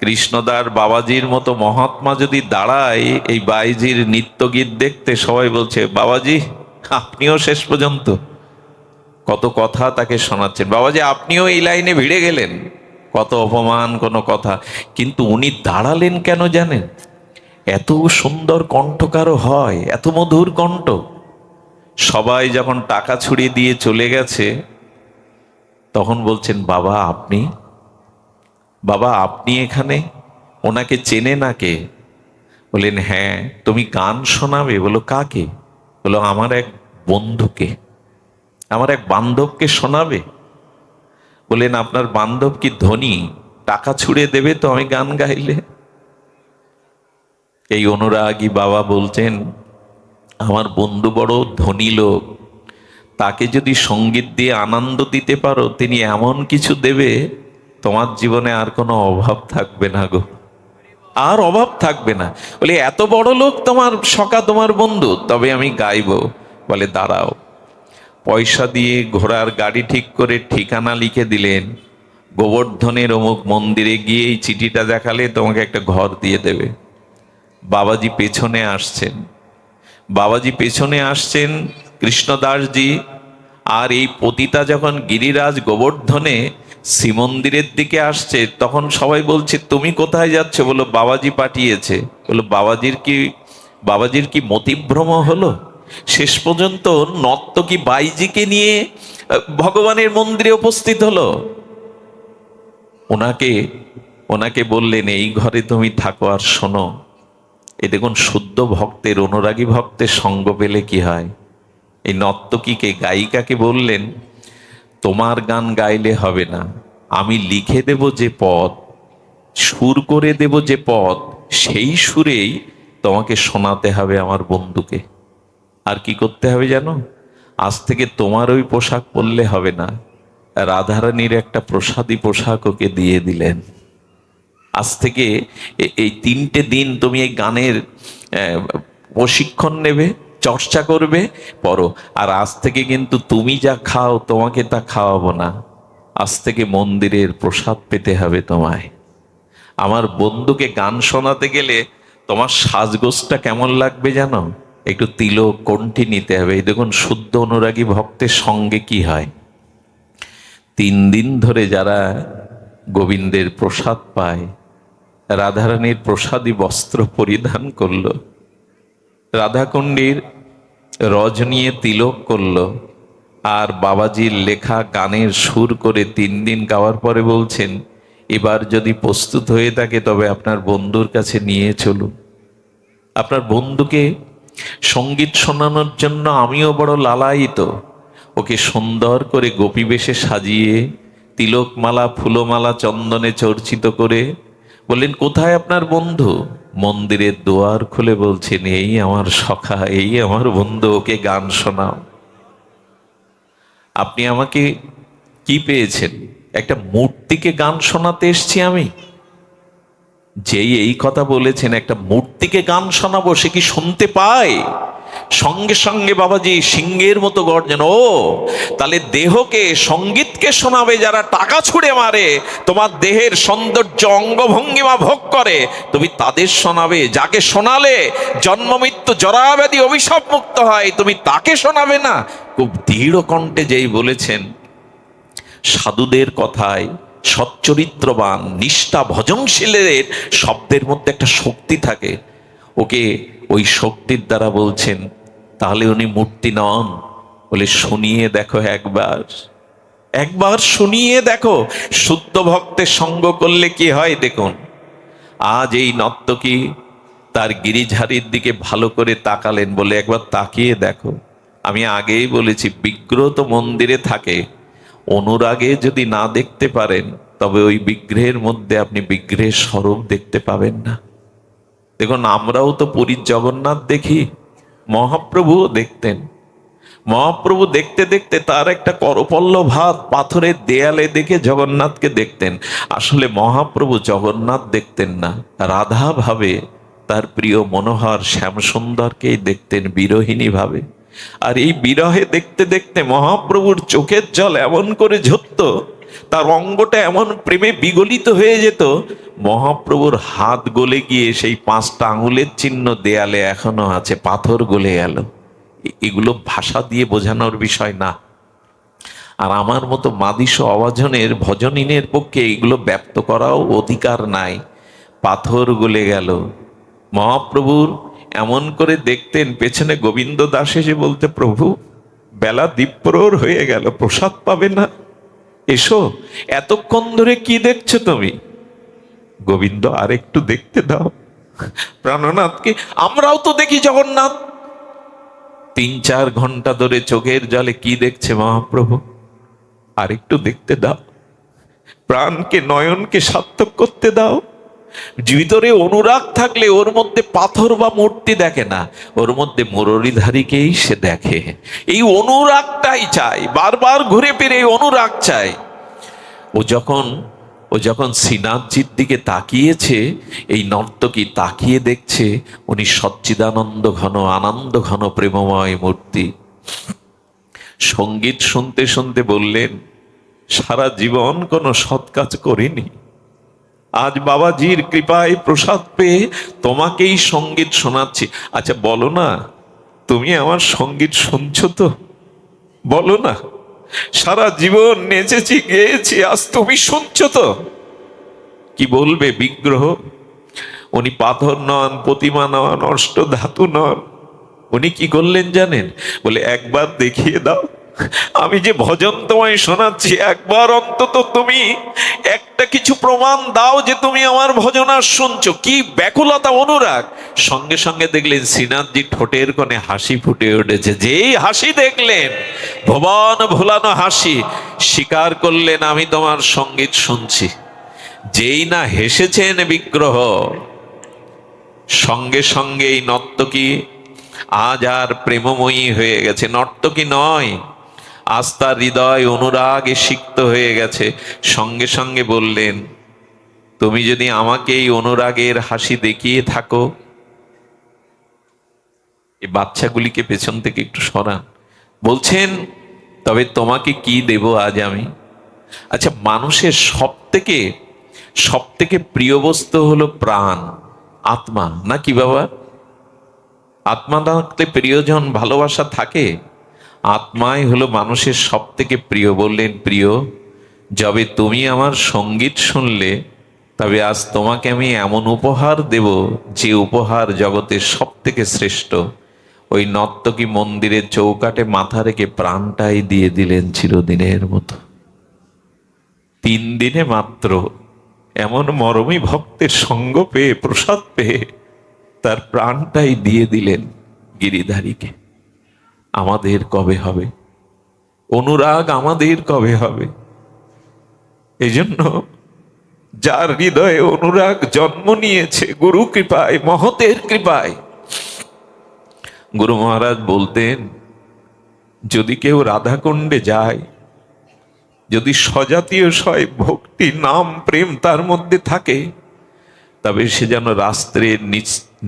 কৃষ্ণদার বাবাজির মতো মহাত্মা যদি দাঁড়ায় এই বাইজির নৃত্য গীত দেখতে, সবাই বলছে, বাবাজি আপনিও শেষ পর্যন্ত কত কথা তাকে শোনাচ্ছেন, বাবাজি আপনিও এই লাইনে ভিড়ে গেলেন, কত অপমান, কোনো কথা। কিন্তু উনি দাঁড়ালেন কেন জানেন? এত সুন্দর কণ্ঠ কারো হয়? এত মধুর কণ্ঠ। সবাই যখন টাকা ছুড়িয়ে দিয়ে চলে গেছে, তখন বলছেন, বাবা আপনি, বাবা আপনি এখানে? ওনাকে চেনে না কে? বললেন, হ্যাঁ। তুমি গান শোনাবে? বলো, কাকে? বলো, আমার এক বন্ধুকে, আমার এক বান্ধবকে শোনাবে। বললেন, আপনার বান্ধব কি ধনী? টাকা ছুড়ে দেবে তো আমি গান গাইলে? এই অনুরাগী বাবা বলছেন, আমার বন্ধু বড় ধনী লোক, তাকে যদি সঙ্গীত দিয়ে আনন্দ দিতে পারো, তিনি এমন কিছু দেবে, তোমার জীবনে আর কোনো অভাব থাকবে না গো, আর অভাব থাকবে না। বলে, এত বড় লোক তোমার সখা, তোমার বন্ধু? তবে আমি গাইবো। বলে, দাঁড়াও। পয়সা দিয়ে ঘোড়ার গাড়ি ঠিক করে ঠিকানা লিখে দিলেন, গোবর্ধনের অমুক মন্দিরে গিয়ে এই চিঠিটা দেখালে তোমাকে একটা ঘর দিয়ে দেবে। বাবাজি পেছনে আসছেন, বাবাজি পেছনে আসছেন, কৃষ্ণদাসজি। আর এই পতিতা যখন গিরিরাজ গোবর্ধনে শ্রীমন্দিরের দিকে আসছে, তখন সবাই বলছে, তুমি কোথায় যাচ্ছ? বলো, বাবাজি পাঠিয়েছে। বলো, বাবাজির কি মতিভ্রম হলো? শেষ পর্যন্ত নর্তকী বাইজিকে নিয়ে ভগবানের মন্দিরে উপস্থিত হলো। ওনাকে বললেন, এই ঘরে তুমি থাকো আর শোনো। এই দেখুন, শুদ্ধ ভক্তের, অনুরাগী ভক্তের সঙ্গ পেলে কি হয়। এই নর্তকীকে, গায়িকাকে বললেন, তোমার গান গাইলে হবে না, আমি লিখে দেব যে পদ, সুর করে দেব যে পদ, সেই সুরেই তোমাকে শোনাতে হবে আমার বন্ধুকে। আর কি করতে হবে জানো? আজ থেকে তোমার ওই পোশাক পরলে হবে না, রাধারানীর একটা প্রসাদী পোশাক ওকে দিয়ে দিলেন। আজ থেকে এই 3টে দিন তুমি এই গানের প্রশিক্ষণ নেবে, চর্চা করবে, পড়ো। আর আজ থেকে কিন্তু তুমি যা খাও তোমাকে তা খাওয়াবো না, আজ থেকে মন্দিরের প্রসাদ পেতে হবে তোমায়। আমার বন্ধুকে গান শোনাতে গেলে তোমার সাজগোজটা কেমন লাগবে জানো? একটু তিলক কণ্ঠী নিতে হবে। এই দেখুন শুদ্ধ অনুরাগী ভক্তের সঙ্গে কি হয়। 3 দিন ধরে যারা গোবিন্দের প্রসাদ পায়, রাধারানীর প্রসাদী বস্ত্র পরিধান করলো, রাধাকুণ্ডীর রজ নিয়ে তিলক করলো, আর বাবাজির লেখা গানের সুর করে 3 দিন গাওয়ার পরে বলছেন, এবার যদি প্রস্তুত হয়ে থাকে তবে আপনার বন্ধুর কাছে নিয়ে চলুন। আপনার বন্ধুকে সঙ্গীত শোনানোর জন্য আমিও বড় লালায়িত। ওকে সুন্দর করে গোপী বেশে সাজিয়ে তিলকমালা, ফুলমালা, চন্দনে চর্চিত করে বললেন, কোথায় আপনার বন্ধু? মন্দিরের দুয়ার খুলে বলছেন, এই আমার সখা, এই আমার বন্ধু, ওকে গান শোনাও। আপনি আমাকে কি পেয়েছেন? একটা মূর্তিকে গান শোনাতে এসছি আমি? যেই এই কথা বলেছেন, একটা মূর্তিকে গান শোনাবো, সে কি শুনতে পায়? সঙ্গে সঙ্গে বাবাজি সিংহের মতো গর্জন, ও তাহলে দেহকে, সঙ্গীতকে শোনাবে যারা টাকা ছুঁড়ে মারে, তোমার দেহের সৌন্দর্য অঙ্গভঙ্গিমা ভোগ করে, তুমি তাদের শোনাবে? যাকে শোনালে জন্ম মৃত্যু জরাব্যাধি অভিশাপ মুক্ত হয়, তুমি তাকে শোনাবে না? খুব দৃঢ় কণ্ঠে যেই বলেছেন, সাধুদের কথায়, সচ্চরিত্রবান নিষ্ঠা ভজনশীলের শব্দের মধ্যে একটা শক্তি থাকে। ওকে ওই শক্তির দ্বারা বলছেন, তাহলে উনি মূর্তি নন। বলে শুনিয়ে দেখো একবার, একবার শুনিয়ে দেখো। শুদ্ধ ভক্তের সঙ্গ করলে কি হয় দেখুন। আজ এই নর্তকী তার গিরিঝারির দিকে ভালো করে তাকালেন, বলে একবার তাকিয়ে দেখো। আমি আগেই বলেছি, বিগ্রহ তো মন্দিরে থাকে, অনুরাগে যদি না দেখতে পারেন তবে ওই বিগ্রহের মধ্যে আপনি বিগ্রহের স্বরূপ দেখতে পাবেন না। দেখুন, আমরাও তো পুরীর জগন্নাথ দেখি, মহাপ্রভুও দেখতেন। মহাপ্রভু দেখতে দেখতে তার একটা করপল্লব হাত পাথরের দেয়ালে দেখে জগন্নাথকে দেখতেন। আসলে মহাপ্রভু জগন্নাথ দেখতেন না, রাধা ভাবে তার প্রিয় মনোহর শ্যামসুন্দরকেই দেখতেন বিরহিণী ভাবে। আর এই বিরহে দেখতে দেখতে মহাপ্রভুর চোখের জল এমন করে ঝরত, তার অঙ্গটা এমন প্রেমে বিগলিত হয়ে যেত, মহাপ্রভুর হাত গলে গিয়ে সেই 5টা আঙুলের চিহ্ন দেয়ালে এখনো আছে, পাথর গলে গেল। এগুলো ভাষা দিয়ে বোঝানোর বিষয় না। আর আমার মতো মাদিস অবাজনের ভজনীনের পক্ষে এগুলো ব্যক্ত করাও অধিকার নাই। পাথর গলে গেল। মহাপ্রভুর এমন করে দেখতেন, পেছনে গোবিন্দ দাস এসে বলতে, প্রভু বেলা দ্বীপ্রহর হয়ে গেল, প্রসাদ পাবে না, এসো। এতক্ষণ ধরে কি দেখছো তুমি? গোবিন্দ, আর একটু দেখতে দাও প্রাণনাথকে। আমরাও তো দেখি জগন্নাথ। 3-4 ঘন্টা ধরে চোখের জলে কি দেখছে মহাপ্রভু? আর একটু দেখতে দাও, প্রাণকে, নয়নকে সার্থক করতে দাও। ভিতরে অনুরাগ থাকলে ওর মধ্যে পাথর বা মূর্তি দেখে না, ওর মধ্যে মুরলীধারীকেই সে দেখে। এই অনুরাগটাই চাই, বারবার ঘুরে ফিরে এই অনুরাগ চাই। ও যখন শ্রীনাথজির দিকে তাকিয়েছে, এই নর্তকী তাকিয়ে দেখছে উনি সচ্চিদানন্দ ঘন, আনন্দ ঘন, প্রেমময় মূর্তি। সঙ্গীত শুনতে শুনতে বললেন, সারা জীবন কোনো সৎ কাজ করিনি, আজ বাবাজির কৃপায় প্রসাদ পেয়ে তোমাকেই সঙ্গীত শোনাচ্ছি। আচ্ছা বলো না, তুমি আমার সঙ্গীত শুনছো তো? বলো না, সারা জীবন নেচেছি, গেয়েছি, আজ তুমি শুনছো তো? কি বলবে বিগ্রহ? উনি পাথর নন, প্রতিমা নন, অষ্ট ধাতু নন। উনি কি করলেন জানেন? বলে, একবার দেখিয়ে দাও, আমি যে ভজন তোমায় শোনাচ্ছি, একবার অন্তত তুমি একটা কিছু প্রমাণ দাও যে তুমি আমার ভজন আর শুনছো। কি ব্যাকুলতা, অনুরাগ! সঙ্গে সঙ্গে দেখলেন শ্রীনাথজি ঠোঁটের কোণে হাসি ফুটে উঠেছে। যেই হাসি দেখলেন, ভুবন ভোলানো হাসি, স্বীকার করলেন আমি তোমার সঙ্গীত শুনছি। যেই না হেসেছেন বিগ্রহ, সঙ্গে সঙ্গে এই নর্তকী আজ আর প্রেমময়ী হয়ে গেছে। নর্তকী নয়, আজ তার হৃদয় অনুরাগে সিক্ত হয়ে গেছে। সঙ্গে সঙ্গে বললেন, তুমি যদি আমাকে এই অনুরাগের হাসি দেখিয়ে থাকো, এই বাচ্চাগুলিকে পেছন থেকে একটু সরান, বলছেন তবে তোমাকে কি দেব আজ আমি। আচ্ছা, মানুষের সব থেকে প্রিয় বস্তু হলো প্রাণ, আত্মা, না কি বাবা? আত্মা থাকলে প্রিয়জন ভালোবাসা থাকে। আত্মাই হলো মানুষের সব থেকে প্রিয়। বললেন, প্রিয়, যবে তুমি আমার সঙ্গীত শুনলে, তবে আজ তোমাকে আমি এমন উপহার দেব, যে উপহার জগতের সব থেকে শ্রেষ্ঠ। ওই নর্তকী মন্দিরের চৌকাঠে মাথা রেখে প্রাণটাই দিয়ে দিলেন চিরদিনের মতো। 3 দিনে মাত্র এমন মরমী ভক্তের সঙ্গ পেয়ে, প্রসাদ পেয়ে তার প্রাণটাই দিয়ে দিলেন গিরিধারীকে। আমাদের কবে হবে অনুরাগ? আমাদের কবে হবে? এই জন্য যার হৃদয়ে অনুরাগ জন্ম নিয়েছে গুরু কৃপায়, মহতের কৃপায়, গুরু মহারাজ বলতেন, যদি কেউ রাধাকুণ্ডে যায়, যদি স্বজাতীয় সয় ভক্তি, নাম, প্রেম তার মধ্যে থাকে, তবে সে যেন রাত্রের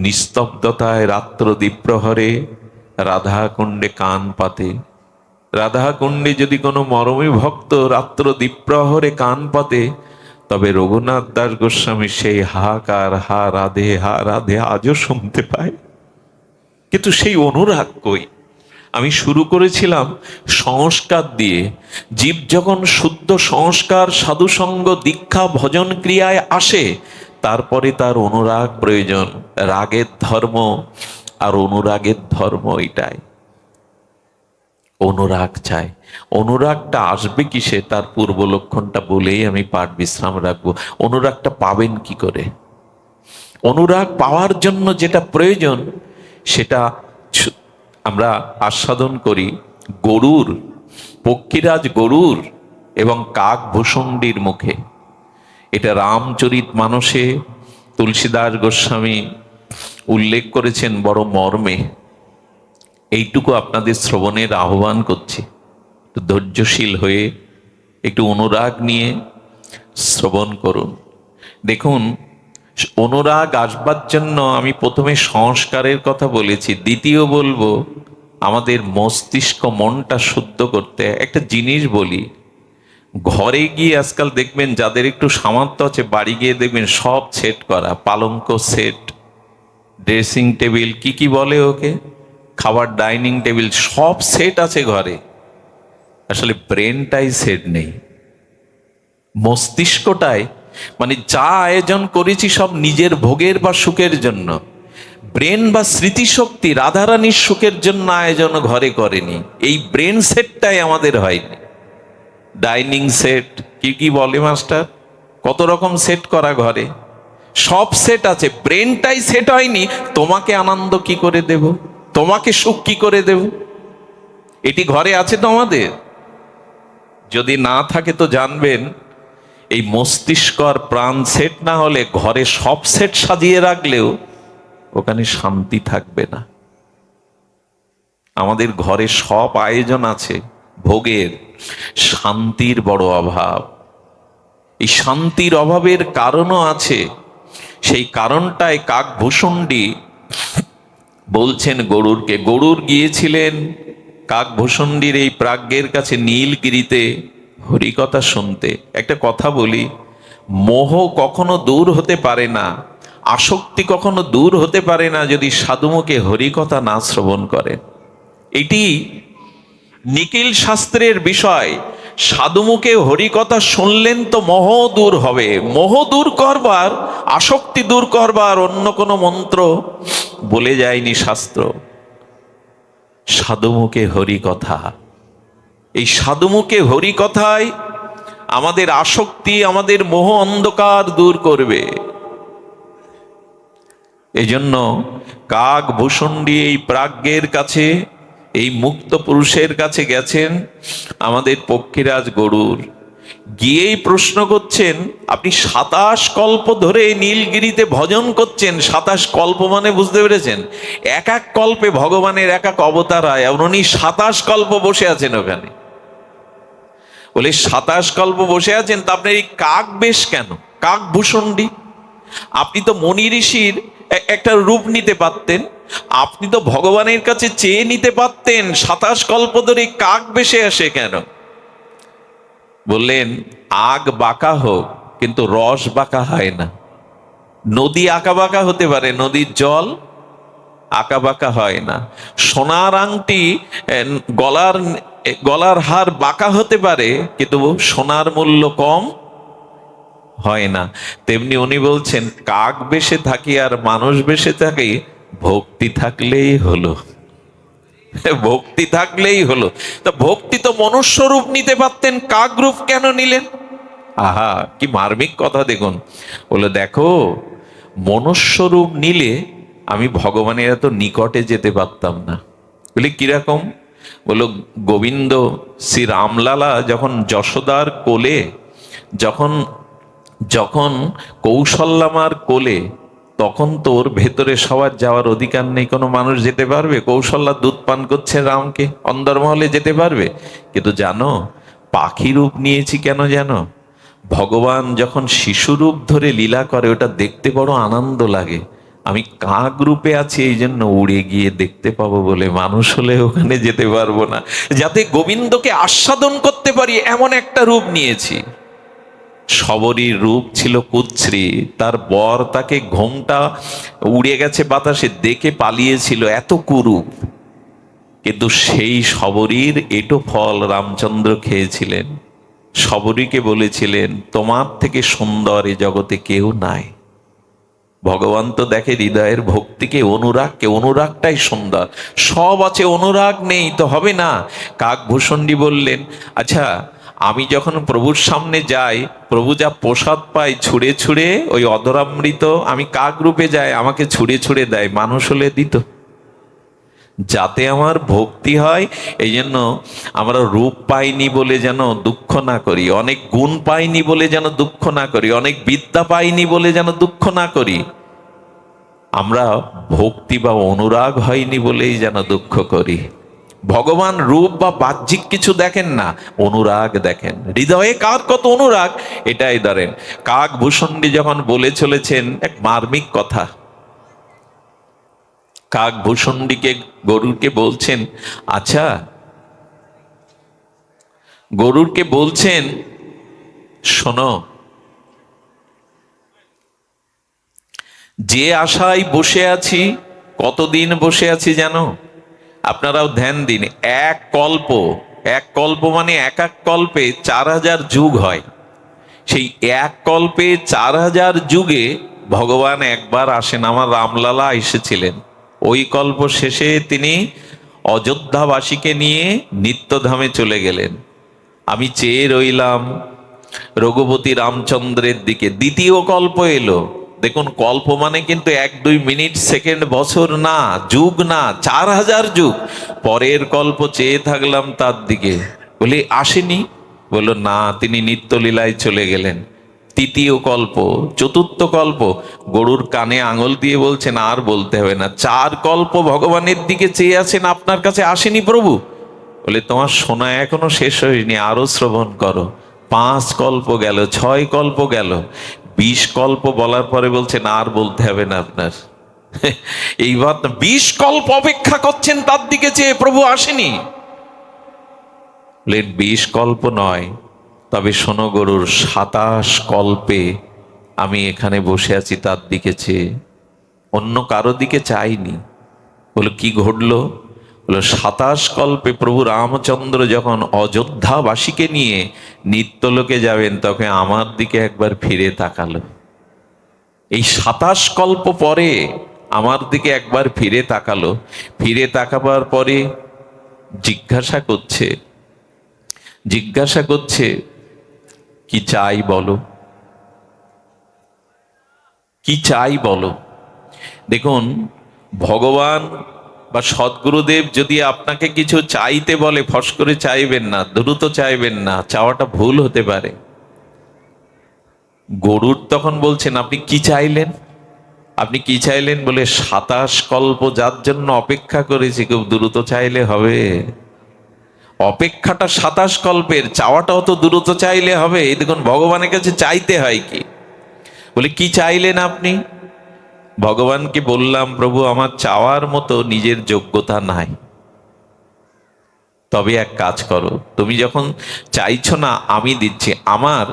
নিস্তব্ধতায়, রাত্র দ্বীপ্রহরে রাধাকুণ্ডে কান পাতে। রাধাকুণ্ডে যদি কোনো মরমী ভক্ত রাত্র দ্বীপ্রহরে কান পাতে, তবে রঘুনাথ দাস গোস্বামী সেই হাহাকার, হা রাধে আজও শুনতে পায়। কিন্তু সেই অনুরাগ কই? আমি শুরু করেছিলাম সংস্কার দিয়ে। জীব যখন শুদ্ধ সংস্কার, সাধুসঙ্গ, দীক্ষা, ভজন ক্রিয়ায় আসে, তারপরে তার অনুরাগ প্রয়োজন। রাগের ধর্ম আর অনুরাগের ধর্ম এটাই। অনুরাগ চাই। অনুরাগটা আসবে কিসে, তার পূর্ব লক্ষণটা বলেই আমি পাঠ বিশ্রাম রাখবো। অনুরাগটা পাবেন কি করে? অনুরাগ পাওয়ার জন্য যেটা প্রয়োজন, সেটা আমরা আস্বাদন করি গরুর, পক্ষীরাজ গরুর এবং কাক ভূষণ্ডির মুখে। এটা রামচরিত মানসে তুলসীদাস গোস্বামী উল্লেখ করেছেন বড় মর্মে। এইটুকু আপনাদের শ্রবণের আহ্বান করছি। একটু ধৈর্যশীল হয়ে, একটু অনুরাগ নিয়ে শ্রবণ করুন। দেখুন, অনুরাগ আসবার জন্য আমি প্রথমে সংস্কারের কথা বলেছি, দ্বিতীয় বলবো আমাদের মস্তিষ্ক, মনটা শুদ্ধ করতে। একটা জিনিস বলি, ঘরে গিয়ে আজকাল দেখবেন যাদের একটু সামর্থ্য আছে, বাড়ি গিয়ে দেখবেন সব সেট করা, পালঙ্ক সেট, ড্রেসিং টেবিল, কি বলে ওকে, খাবার ডাইনিং টেবিল, সব সেট আছে ঘরে। আসলে ব্রেনটাই সেট নেই, মস্তিষ্কটাই, মানে যা আয়োজন করেছি সব নিজের ভোগের বা সুখের জন্য। ব্রেন বা স্মৃতিশক্তি রাধারানীর সুখের জন্য আয়োজন ঘরে করেনি। এই ব্রেন সেটটাই আমাদের হয়নি। ডাইনিং সেট, কি বলে মাস্টার, কত রকম সেট করা ঘরে, সব সেট আছে, ব্রেনটাই সেট হয়নি। তোমাকে আনন্দ কি করে দেব, তোমাকে সুখ কি করে দেব, এটি ঘরে আছে তো আমাদের? যদি না থাকে তো জানবেন, এই মস্তিষ্ক আর প্রাণ সেট না হলে ঘরে সব সেট সাজিয়ে রাখলেও ওখানে শান্তি থাকবে না। আমাদের ঘরে সব আয়োজন আছে ভোগের, শান্তির বড় অভাব। এই শান্তির অভাবের কারণও আছে। সেই কারণটাই কাকভূষণ্ডী বলছেন গরুরকে। গরুর গিয়েছিলেন কাকভূষণ্ডীর এই প্রাজ্ঞের কাছে নীলগিরিতে হরিকথা শুনতে। একটা কথা বলি, মোহ কখনো দূর হতে পারে না, আসক্তি কখনো দূর হতে পারে না, যদি সাধুমুখে হরিকথা না শ্রবণ করেন। এটি নিখিল শাস্ত্রের বিষয়। সাধুমুখে হরিকথা শুনলেন তো মোহ দূর হবে। মোহ দূর করবার, আসক্তি দূর করবার অন্য কোনো মন্ত্র বলে যায়নি শাস্ত্র। সাধুমুখে হরিকথা, এই সাধুমুখে হরিকথায় আমাদের আসক্তি, আমাদের মোহ অন্ধকার দূর করবে। এজন্য কাকভূষণ্ডী এই প্রাজ্ঞের কাছে, এই মুক্ত পুরুষের কাছে গেছেন আমাদের পক্ষীরাজ গরুর। গিয়েই প্রশ্ন করছেন, আপনি 27 কল্প ধরে নীলগিরিতে ভজন করছেন। 27 কল্প মানে বুঝতে পেরেছেন, এক এক কল্পে ভগবানের এক এক অবতার হয়। উনি 27 কল্প বসে আছেন ওখানে। বলে 27 কল্প বসে আছেন, তা আপনার এই কাক বেশ কেন? কাকভূষণ্ডী। আপনি তো মনি ঋষির একটা রূপ নিতে পারতেন, আপনি তো ভগবানের কাছে চেয়ে নিতে পারতেন 27 কল্প ধরে কাক বেশে আসে কেন? বললেন আগ বাঁকা হোক কিন্তু রস বাঁকা হয় না। নদী আঁকা বাঁকা হতে পারে, নদীর জল আঁকা বাঁকা হয় না। সোনার আংটি গলার গলার হার বাঁকা হতে পারে, কিন্তু সোনার মূল্য কম হয় না। তেমনি উনি বলছেন কাক বেশে থাকি আর মানুষ বেশে থাকি, ভক্তি থাকলেই হলো। ভক্তি থাকলেই হলো। তা ভক্তি তো মনুষ্য রূপ নিতে পারতেন, কাক রূপ কেন নিলেন? আহা, কি মার্মিক কথা দেখুন। বলে দেখো, মনুষ্য রূপ নিলে আমি ভগবানের এত নিকটে যেতে পারতাম না। বলি কিরকম? বলো গোবিন্দ শ্রী রামলালা যখন যশোদার কোলে, যখন যখন কৌশল্যামার কোলে, তখন তোর ভেতরে সবার যাওয়ার অধিকার নেই। কোনো মানুষ যেতে পারবে? কৌশল্যা দুধ পান করছে রামকে, অন্দরমহলে যেতে পারবে? কিন্তু জানো পাখি রূপ নিয়েছি কেন জানো? ভগবান যখন শিশু রূপ ধরে লীলা করে ওটা দেখতে বড় আনন্দ লাগে। আমি কাক রূপে আছি এই জন্য উড়ে গিয়ে দেখতে পাবো বলে, মানুষ হলে ওখানে যেতে পারবো না। যাতে গোবিন্দকে আস্বাদন করতে পারি এমন একটা রূপ নিয়েছি। শবরীর রূপ ছিল কুচ্ছ্রী, তার বর তাকে ঘোমটা উড়ে গেছে বাতাসে দেখে পালিয়েছিল, এত কুরূপ। কিন্তু সেই শবরীর এটো ফল রামচন্দ্র খেয়েছিলেন। শবরীকে বলেছিলেন তোমার থেকে সুন্দর এ জগতে কেউ নাই। ভগবান তো দেখে হৃদয়ের ভক্তিকে, অনুরাগকে, অনুরাগটাই সুন্দর। সব আছে, অনুরাগ নেই তো হবে না। কাকভূষণ্ডী বললেন আচ্ছা আমি যখন প্রভুর সামনে যাই, প্রভু যা প্রসাদ পাই ছুঁড়ে ছুঁড়ে, ওই অধরামৃত আমি কাক রূপে যাই, আমাকে ছুঁড়ে ছুঁড়ে দেয়, মানুষ হলে দিত। যাতে আমার ভক্তি হয়, এই জন্য আমরা রূপ পাইনি বলে যেন দুঃখ না করি, অনেক গুণ পাইনি বলে যেন দুঃখ না করি, অনেক বিদ্যা পাইনি বলে যেন দুঃখ না করি। আমরা ভক্তি বা অনুরাগ হয়নি বলেই যেন দুঃখ করি। ভগবান রূপ বা বাহ্যিক কিছু দেখেন না, অনুরাগ দেখেন। হৃদয়ে কার কত অনুরাগ, এটাই ধরেন। কাকভূষণ্ডী যখন বলে চলেছেন এক মার্মিক কথা, কাকভূষণ্ডীকে গরুরকে বলছেন আচ্ছা, গরুরকে বলছেন শোনো, যে আশায় বসে আছি, কতদিন বসে আছি জানো? আপনারাও ধ্যান দিন। এক কল্প, এক কল্প মানে এক এক কল্পে 4000 যুগ হয়। সেই এক কল্পে 4000 যুগে ভগবান একবার আসেন। আমার রামলালা এসেছিলেন, ওই কল্প শেষে তিনি অযোধ্যাবাসীকে নিয়ে নিত্যধামে চলে গেলেন। আমি চেয়ে রইলাম রঘুপতি রামচন্দ্রের দিকে। দ্বিতীয় কল্প এলো। দেখুন কল্প মানে কিন্তু 1-2 মিনিট সেকেন্ড বছর না, যুগ না, 4000 যুগ। পরের কল্প চেয়ে থাকলাম তার দিকে, বলি আসেনি। বললো না, তিনি নিত্যলীলায় চলে গেলেন। তৃতীয় কল্প, চতুর্থ কল্প, গরুর কানে আঙুল দিয়ে বলছেন আর বলতে হবে না, 4 কল্প ভগবানের দিকে চেয়ে আছেন, আপনার কাছে আসেনি প্রভু। বলে তোমার শোনা এখনো শেষ হয়নি, আরো শ্রবণ করো। 5 কল্প গেল, 6 কল্প গেল, 20 কল্প বলার পরে বলছেন আর বলতে হবে না আপনার। এইবার 20 কল্প অপেক্ষা করছেন তার দিকে চেয়ে, প্রভু আসেনি। 20 কল্প নয়, তবে শোনো গরুর, 27 কল্পে আমি এখানে বসে আছি তার দিকে চেয়ে, অন্য কারো দিকে চাইনি। বলো কি ঘটলো? বলো 27 কল্পে প্রভু রামচন্দ্র যখন অযোধ্যাবাসীকে নিয়ে নিত্যলোকে যাবেন, তখন আমার দিকে একবার ফিরে তাকালো। এই 27 কল্প পরে আমার দিকে একবার ফিরে তাকালো। ফিরে তাকাবার পরে জিজ্ঞাসা করছে কি চাই বলো, কি চাই বলো। দেখুন ভগবান বা সদ্গুরুদেব যদি আপনাকে কিছু চাইতে বলে, ফস করে চাইবেন না, দ্রুত চাইবেন না, চাওয়াটা ভুল হতে পারে। গরুর তখন বলছেন আপনি কি চাইলেন? আপনি কি চাইলেন? বলে 27 কল্প যার জন্য অপেক্ষা করেছি, খুব দ্রুত চাইলে হবে? অপেক্ষাটা 27 কল্পের, চাওয়াটাও তো দ্রুত চাইলে হবে। এই দেখুন ভগবানের কাছে চাইতে হয় কি, বলে কি চাইলেন আপনি? ভগবানকে বললাম, প্রভু আমার চাওয়ার মতো নিজের যোগ্যতা নাই, তবে এক কাজ করো, তুমি যখন চাইছো না আমি দিচ্ছি। আমার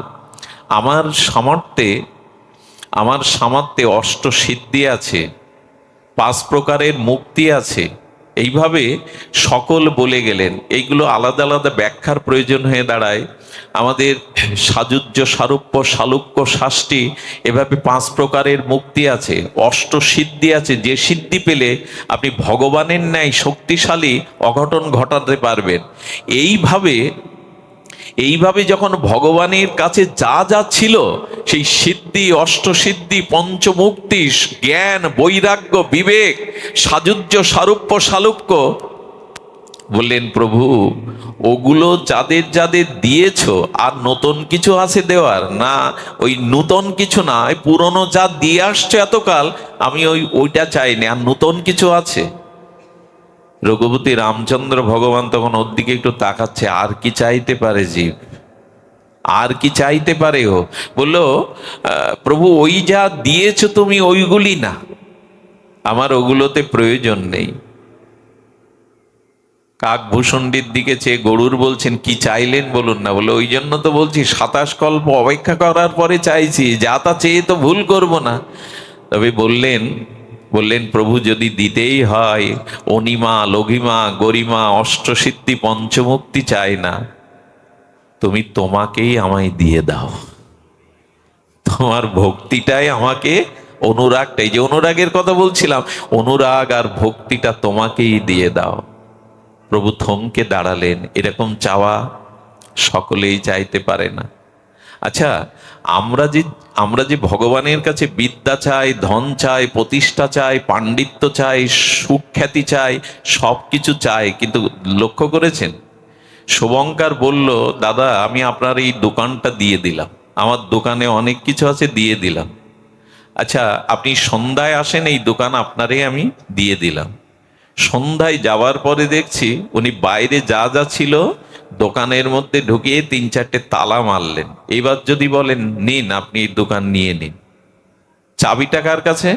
আমার সামর্থ্যে আমার সামর্থ্যে অষ্ট সিদ্ধি আছে, 5 প্রকারের মুক্তি আছে, এইভাবে সকল বলে গেলেন। এইগুলো আলাদা আলাদা ব্যাখ্যার প্রয়োজন হয়ে দাঁড়ায়। আমাদের সাযুজ্য, সারূপ্য, শালুক্য, শাস্তি, এভাবে 5 প্রকারের মুক্তি আছে, অষ্ট সিদ্ধি আছে। যে সিদ্ধি পেলে আপনি ভগবানের ন্যায় শক্তিশালী অঘটন ঘটাতে পারবেন। এইভাবে যখন ভগবানের কাছে যা যা ছিল, সেই সিদ্ধি, অষ্টসিদ্ধি, পঞ্চমুক্তি, জ্ঞান, বৈরাগ্য, বিবেক, সাযুজ্য, সারূপ্য, শালুক্য, বললেন প্রভু ওগুলো যাদের যাদের দিয়েছো, আর নতুন কিছু আছে দেওয়ার? না, ওই নতুন কিছু না, ওই পুরনো যা দিয়ে আসছে এতকাল, আমি ওইটা চাইনি, আর নতুন কিছু আছে। রঘুপতি রামচন্দ্র ভগবান তখন ওর দিকে একটু তাকাচ্ছে, আর কি চাইতে পারে জীব, আর কি চাইতে পারে ও? বললো প্রভু ওই যা দিয়েছো তুমি ওইগুলি না, আমার ওগুলোতে প্রয়োজন নেই। কাকভূষণটির দিকে চেয়ে গরুর বলছেন, কি চাইলেন বলুন না। বলে ওই জন্য তো বলছি 27 কল্প অপেক্ষা করার পরে চাইছি, যা তা চেয়ে তো ভুল করব না। তবে বললেন প্রভু যদি দিতেই হয়, অনিমা, লঘিমা, গরিমা, অষ্টসিদ্ধি, পঞ্চমুক্তি চাই না, তুমি তোমাকেই আমায় দিয়ে দাও। তোমার ভক্তিটাই আমাকে, অনুরাগটা, এই যে অনুরাগের কথা বলছিলাম, অনুরাগ আর ভক্তিটা তোমাকেই দিয়ে দাও। প্রভু থমকে দাঁড়ালেন। এরকম চাওয়া সকলেই চাইতে পারে না। আচ্ছা, আমরা যে ভগবানের কাছে বিদ্যা চাই, ধন চাই, প্রতিষ্ঠা চাই, পাণ্ডিত্য চাই, সুখ্যাতি চাই, সব কিছু চাই, কিন্তু লক্ষ্য করেছেন শুভঙ্কর বলল, দাদা আমি আপনার এই দোকানটা দিয়ে দিলাম, আমার দোকানে অনেক কিছু আছে, দিয়ে দিলাম। আচ্ছা আপনি সন্ধ্যায় আসেন, এই দোকান আপনারই আমি দিয়ে দিলাম। সন্ধ্যায় যাওয়ার পরে দেখছি উনি বাইরে যা যা ছিল দোকানের মধ্যে ঢুকিয়ে 3-4টে তালা মারলেন। এবার যদি বলেন নিন, আপনি এই দোকান নিয়ে নিন, চাবিটা কার কাছে?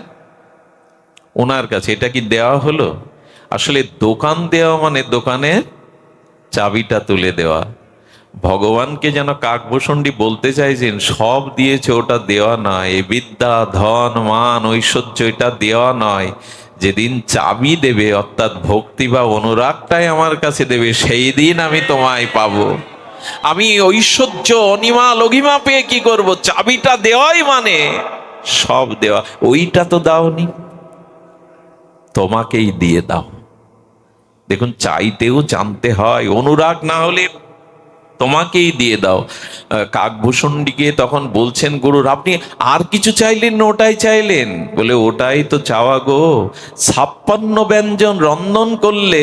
ওনার কাছে। এটা কি দেওয়া হলো? আসলে দোকান দেওয়া মানে দোকানের চাবিটা তুলে দেওয়া। ভগবানকে যেন কাকভূষণটি বলতে চাইছেন, সব দিয়েছে ওটা দেওয়া নয়, এই বিদ্যা, ধন, মান, ঐশ্বর্য এটা দেওয়া নয়। যেদিন চাবি দেবে, অর্থাৎ ভক্তি বা অনুরাগটাই আমার কাছে দেবে, সেই দিন আমি তোমায় পাবো। আমি ঐশ্বর্য, অনিমা, লঘিমা পেয়ে কি করব? চাবিটা দেওয়াই মানে সব দেওয়া। ওইটা তো দাওনি, তোমাকেই দিয়ে দাও। দেখুন, চাইতেও জানতে হয়, অনুরাগ না হলে তোমাকেই দিয়ে দাও। কাকভূষণটিকে তখন বলছেন গরুর, আপনি আর কিছু চাইলেন না, ওটাই চাইলেন? বলে ওটাই তো চাওয়া গো, 56 ব্যঞ্জন রন্ধন করলে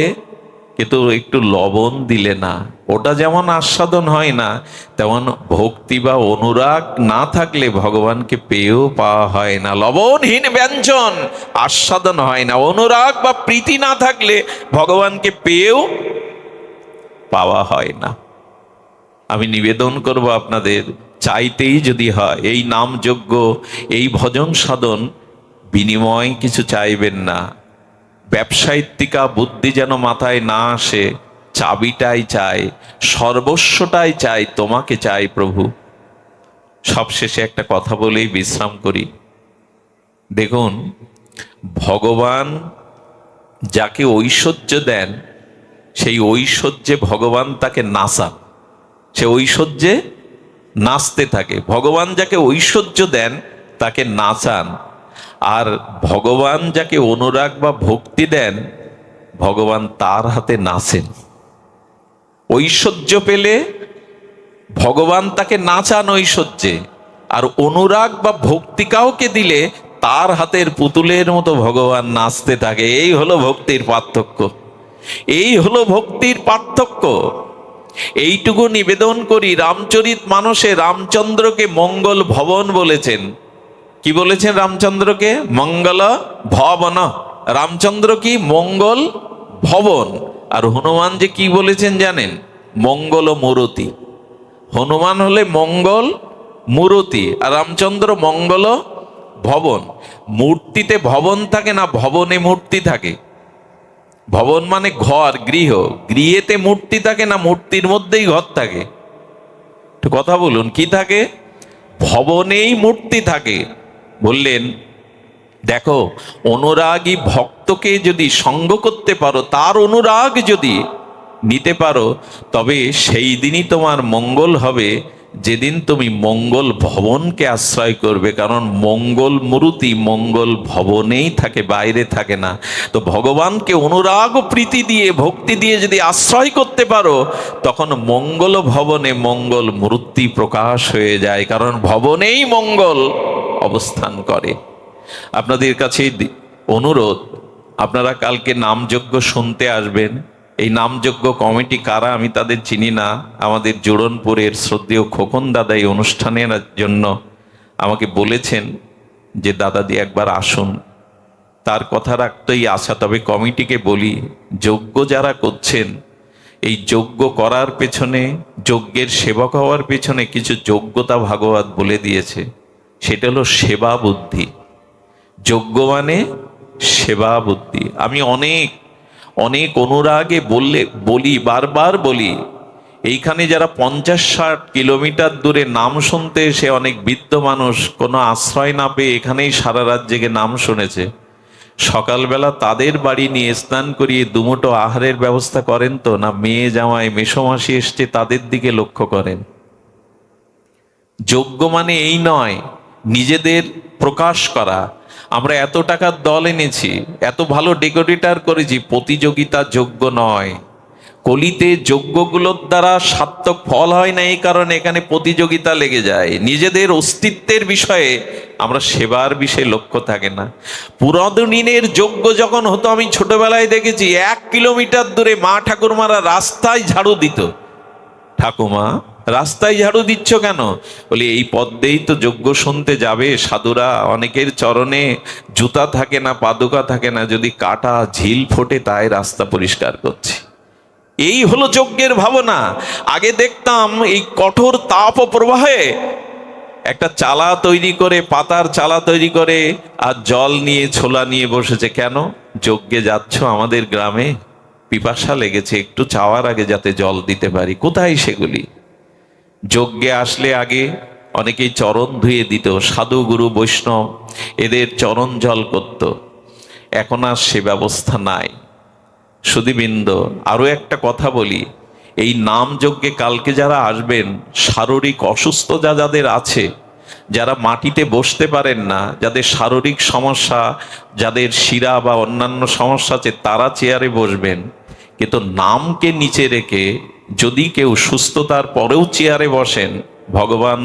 কিন্তু একটু লবণ দিলে না, ওটা যেমন আস্বাদন হয় না, তেমন ভক্তি বা অনুরাগ না থাকলে ভগবানকে পেয়েও পাওয়া হয় না। লবণহীন ব্যঞ্জন আস্বাদন হয় না, অনুরাগ বা প্রীতি না থাকলে ভগবানকে পেয়েও পাওয়া হয় না। আমি নিবেদন করব আপনাদের, চাইতেই যদি হয়, এই নামযজ্ঞ, এই ভজন সাধন, বিনিময় কিছু চাইবেন না। ব্যবসায়িত্তিকা বুদ্ধি যেন মাথায় না আসে, চাবিটাই চাই, সর্বস্বটাই চাই, তোমাকে চাই প্রভু। সবশেষে একটা কথা বলেই বিশ্রাম করি। দেখুন, ভগবান যাকে ঐশ্বর্য দেন, সেই ঐশ্বর্যে ভগবান তাকে নাচান, সে ঐশ্বর্যে নাচতে থাকে। ভগবান যাকে ঐশ্বর্য দেন তাকে নাচান, আর ভগবান যাকে অনুরাগ বা ভক্তি দেন, ভগবান তার হাতে নাচেন। ঐশ্বর্য পেলে ভগবান তাকে নাচান ঐশ্বর্যে, আর অনুরাগ বা ভক্তি কাউকে দিলে তার হাতের পুতুলের মতো ভগবান নাচতে থাকে। এই হলো ভক্তির পার্থক্য, এই হলো ভক্তির পার্থক্য। এইটুকু নিবেদন করি। রামচরিত মানসে রামচন্দ্রকে মঙ্গল ভবন বলেছেন। কি বলেছেন রামচন্দ্রকে? মঙ্গল ভবন। রামচন্দ্র কি? মঙ্গল ভবন। আর হনুমান যে কি বলেছেন জানেন? মঙ্গল মূরতি। হনুমান হলে মঙ্গল মূরতি, আর রামচন্দ্র মঙ্গল ভবন। মূর্তিতে ভবন থাকে না, ভবনে মূর্তি থাকে। ভবন মানে ঘর, গৃহ। গৃহেতে মূর্তি থাকে না, মূর্তির মধ্যেই ঘর থাকে। একটু কথা বলুন, কি থাকে? ভবনেই মূর্তি থাকে। বললেন দেখো, অনুরাগী ভক্তকে যদি সঙ্গ করতে পারো, তার অনুরাগ যদি নিতে পারো, তবে সেই দিনই তোমার মঙ্গল হবে, যেদিন তুমি মঙ্গল ভবনকে আশ্রয় করবে। কারণ মঙ্গল মূর্তি মঙ্গল ভবনেই থাকে, বাইরে থাকে না। তো ভগবানকে অনুরাগ ও প্রীতি দিয়ে, ভক্তি দিয়ে যদি আশ্রয় করতে পারো, তখন মঙ্গল ভবনে মঙ্গল মূর্তি প্রকাশ হয়ে যায়। কারণ ভবনেই মঙ্গল অবস্থান করে। আপনাদের কাছে অনুরোধ, আপনারা কালকে নামযজ্ঞ শুনতে আসবেন। এই নামযজ্ঞ কমিটি কারা আমি তাদের চিনি না। আমাদের জোড়নপুরের শ্রদ্ধেয় খোকন দাদা এই অনুষ্ঠানের জন্য আমাকে বলেছেন যে দাদাদি একবার আসুন। তার কথা রাখতেই আসা। তবে কমিটিকে বলি, যজ্ঞ যারা করছেন, এই যজ্ঞ করার পেছনে, যজ্ঞের সেবক হওয়ার পেছনে কিছু যোগ্যতা ভাগবত বলে দিয়েছে। সেটা হলো সেবা বুদ্ধি। যজ্ঞ মানে সেবা বুদ্ধি। আমি অনেক অনেক অনুরাগে বলি, বারবার বলি, এইখানে যারা 50-60 কিলোমিটার দূরে নাম শুনতে এসে, অনেক বৃদ্ধ মানুষ কোনো আশ্রয় না পেয়ে এখানেই সারা রাত জেগে নাম শুনেছে, সকালবেলা তাদের বাড়ি নিয়ে স্নান করিয়ে দুমুঠো আহারের ব্যবস্থা করেন তো না? মেয়ে জামাই মেসোমাসি এসছে, তাদের দিকে লক্ষ্য করেন। যজ্ঞ মানে এই নয় নিজেদের প্রকাশ করা। আমরা এত টাকার দল এনেছি, এত ভালো ডেকোরেটর করেছি, প্রতিযোগিতা যোগ্য নয়। কলিতে যজ্ঞগুলোর দ্বারা সার্থক ফল হয় না, এই কারণে এখানে প্রতিযোগিতা লেগে যায়। নিজেদের অস্তিত্বের বিষয়ে আমরা সেবার বিষয়ে লক্ষ্য থাকে না। পুরাদিনের যজ্ঞ যখন হতো, আমি ছোটবেলায় দেখেছি 1 কিলোমিটার দূরে মা ঠাকুরমারা রাস্তায় ঝাড়ু দিত। ঠাকুমা, রাস্তায় ঝাড়ু দিচ্ছ কেন? বলি এই পদ্মেই তো যজ্ঞ শুনতে যাবে সাধুরা, অনেকের চরণে জুতা থাকে না, পাদুকা থাকে না, যদি কাটা ঝিল ফোটে তাই রাস্তা পরিষ্কার করছে। এই হলো যজ্ঞের ভাবনা। আগে দেখতাম এই কঠোর তাপ ও প্রবাহে একটা চালা তৈরি করে, পাতার চালা তৈরি করে, আর জল নিয়ে ছোলা নিয়ে বসেছে। কেন? যজ্ঞে যাচ্ছ আমাদের গ্রামে, পিপাসা লেগেছে, একটু চাওয়ার আগে যাতে জল দিতে পারি। কোথায় সেগুলি? যজ্ঞে আসলে আগে অনেকেই চরণ ধুয়ে দিত, সাধু গুরু বৈষ্ণব এদের চরণ জল করত। এখন আর সে ব্যবস্থা নাই। সুধীবৃন্দ, আরো একটা কথা বলি, এই নাম যজ্ঞে কালকে যারা আসবেন, শারীরিক অসুস্থ যাদের আছে, যারা মাটিতে বসতে পারেন না, যাদের শারীরিক সমস্যা, যাদের শিরা বা অন্যান্য সমস্যা আছে, তারা চেয়ারে বসবেন। কিন্তু নামকে নিচে রেখে যদি কেউ সুস্থতার পরেও চেয়ারে বসেন, ভগবান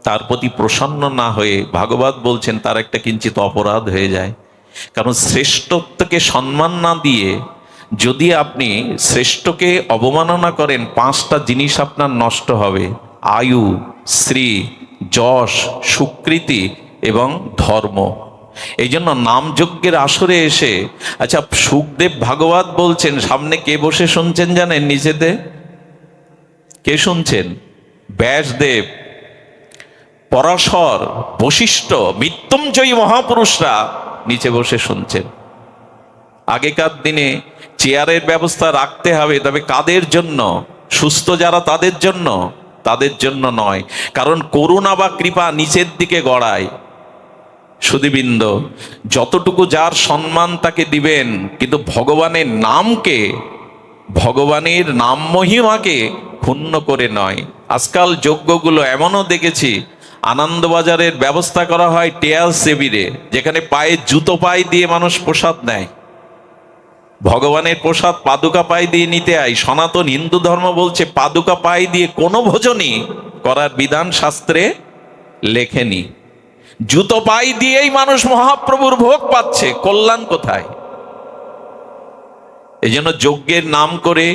তার প্রতি প্রসন্ন না হয়ে, ভাগবত বলছেন, তার একটা কিঞ্চিত অপরাধ হয়ে যায়। কারণ শ্রেষ্ঠত্বকে সম্মান না দিয়ে যদি আপনি শ্রেষ্ঠকে অবমাননা করেন, 5টা জিনিস আপনার নষ্ট হবে: আয়ু, শ্রী, যশ, সুকৃতি এবং ধর্ম। এই জন্য নামযজ্ঞের আসরে এসে, আচ্ছা, সুখদেব ভাগবত বলছেন, সামনে কে বসে শুনছেন জানেন? নিচেতে কে শুনছেন? ব্যাসদেব, পরাশর, বশিষ্ঠ, মৃত্যুঞ্জয়ী মহাপুরুষরা নিচে বসে শুনছেন। আগেকার দিনে চেয়ারের ব্যবস্থা রাখতে হবে, তবে কাদের জন্য? সুস্থ যারা, তাদের জন্য, তাদের জন্য নয়। কারণ করুণা বা কৃপা নিচের দিকে গড়ায়। সুধীবৃন্দ, যতটুকু যার সম্মান তাকে দিবেন, কিন্তু ভগবানের নামকে, ভগবানের নাম মহিমাকে ক্ষুণ্ণ করে নয়। আজকাল যজ্ঞগুলো এমনও দেখেছি, আনন্দবাজারের ব্যবস্থা করা হয় টেয়াল সেবিরে, যেখানে পায়ে জুতো পায়ে দিয়ে মানুষ প্রসাদ নেয়। ভগবানের প্রসাদ পাদুকা পায়ে দিয়ে নিতে হয়। সনাতন হিন্দু ধর্ম বলছে পাদুকা পায়ে দিয়ে কোনো ভোজনই করার বিধান শাস্ত্রে লেখেনি। জুতো পায়ে দিয়েই মানুষ মহাপ্রভুর ভোগ পাচ্ছে, কল্যাণ কোথায়? এই জন্য যজ্ঞের নাম করে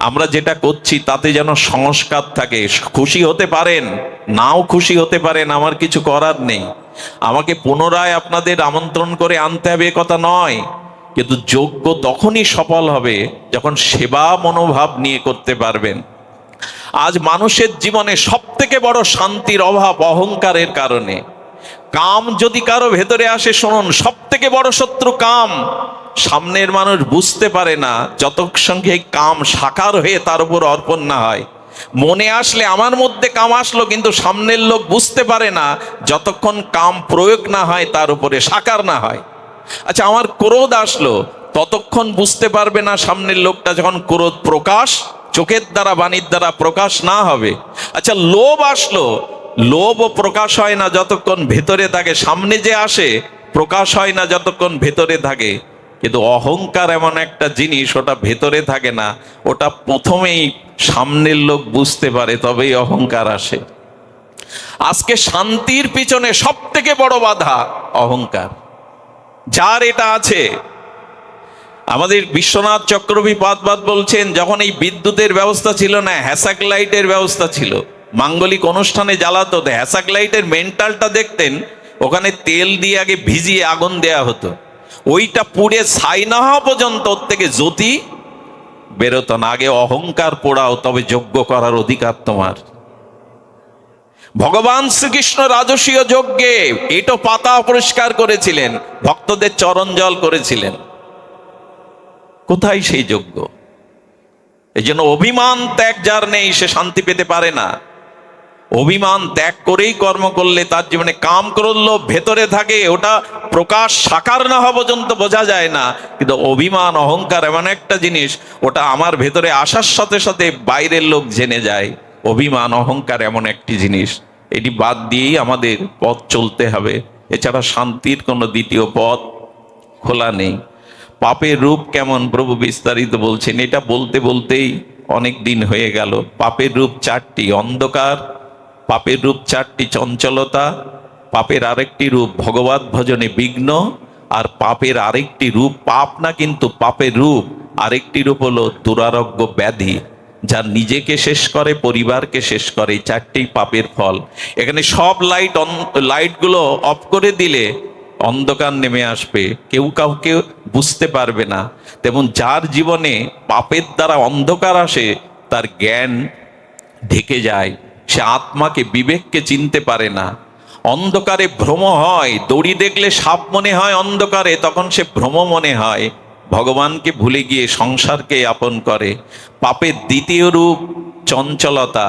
আমরা যেটা করছি তাতে যেন সংস্কার থাকে। খুশি হতে পারেন, নাও খুশি হতে পারেন, আমার কিছু করার নেই। আমাকে পুনরায় আপনাদের আমন্ত্রণ করে আনতে হবে কথা নয়, কিন্তু যজ্ঞ তখনই সফল হবে যখন সেবা মনোভাব নিয়ে করতে পারবেন। আজ মানুষের জীবনে সব থেকে বড় শান্তির অভাব অহংকারের কারণে। কাম যদি কারো ভেতরে আসে, শুনুন, সব থেকে বড় শত্রু কাম। সামনের মানুষ বুঝতে পারে না যতক্ষণ এই কাম সাকার হয়ে তার উপর অর্পণ না হয়। মনে আসলে আমার মধ্যে কাম আসলো, কিন্তু সামনের লোক বুঝতে পারে না যতক্ষণ কাম প্রয়োগ না হয়, তার উপরে সাকার না হয়। আচ্ছা, আমার ক্রোধ আসলো, ততক্ষণ বুঝতে পারবে না সামনের লোকটা যখন ক্রোধ প্রকাশ চোখের দ্বারা বাণীর দ্বারা প্রকাশ না হবে। আচ্ছা, লোভ আসলো, লোভও প্রকাশ হয় না যতক্ষণ ভেতরে থাকে, সামনে যে আসে প্রকাশ হয় না যতক্ষণ ভেতরে থাকে। কিন্তু অহংকার এমন একটা জিনিস, ওটা ভেতরে থাকে না, ওটা প্রথমেই সামনের লোক বুঝতে পারে, তবেই অহংকার আসে। আজকে শান্তির পিছনে সব থেকে বড় বাধা অহংকার। যার এটা আছে, আমাদের বিশ্বনাথ চক্রবর্তী বলছেন, যখন এই বিদ্যুতের ব্যবস্থা ছিল না, হ্যাসাক লাইটের ব্যবস্থা ছিল, মাঙ্গলিক অনুষ্ঠানে জ্বালাতো, হ্যাসাক লাইটের মেন্টালটা দেখতেন, ওখানে তেল দিয়ে আগে ভিজিয়ে আগুন দেয়া হতো, ওইটা পুড়ে ছাই না হওয়া পর্যন্ত ওর থেকে জ্যোতি বেরোতো না। আগে অহংকার পোড়াও, তবে যজ্ঞ করার অধিকার তোমার। ভগবান শ্রীকৃষ্ণ রাজসীয় যজ্ঞে এটো পাতা পরিষ্কার করেছিলেন, ভক্তদের চরণ জল করেছিলেন। কোথায় সেই যজ্ঞ? এই জন্য অভিমান ত্যাগ যার নেই, সে শান্তি পেতে পারে না। অভিমান ত্যাগ করেই কর্ম করলে তার জীবনে কাম করল ভেতরে থাকে, ওটা প্রকাশ সাকার না হওয়া পর্যন্ত বোঝা যায় না। কিন্তু অভিমান অহংকার এমন একটা জিনিস, ওটা আমার ভেতরে আসার সাথে সাথে বাইরের লোক জেনে যায়। অভিমান অহংকার এমন একটি জিনিস, এটি বাদ দিয়েই আমাদের পথ চলতে হবে। এছাড়া শান্তির কোনো দ্বিতীয় পথ খোলা নেই। পাপের রূপ কেমন প্রভু বিস্তারিত বলছেন, এটা বলতে বলতেই অনেক দিন হয়ে গেল। পাপের রূপ চারটি: অন্ধকার, পাপের রূপ চারটি: চঞ্চলতা, পাপের আরেকটি রূপ ভগবত ভজনে বিঘ্ন, আর পাপের আরেকটি রূপ, পাপ না কিন্তু পাপের রূপ আরেকটি রূপ হলো দুরারোগ্য ব্যাধি, যা নিজেকে শেষ করে, পরিবারকে শেষ করে। এই চারটেই পাপের ফল। এখানে সব লাইটগুলো অফ করে দিলে অন্ধকার নেমে আসবে, কেউ কাউকে বুঝতে পারবে না। তেমন যার জীবনে পাপের দ্বারা অন্ধকার আসে, তার জ্ঞান ঢেকে যায়, সে আত্মাকে বিবেককে চিনতে পারে না। অন্ধকারে ভ্রম হয়, দড়ি দেখলে সাপ মনে হয় অন্ধকারে, তখন সে ভ্রম মনে হয়, ভগবানকে ভুলে গিয়ে সংসারকে আপন করে। পাপের দ্বিতীয় রূপ চঞ্চলতা।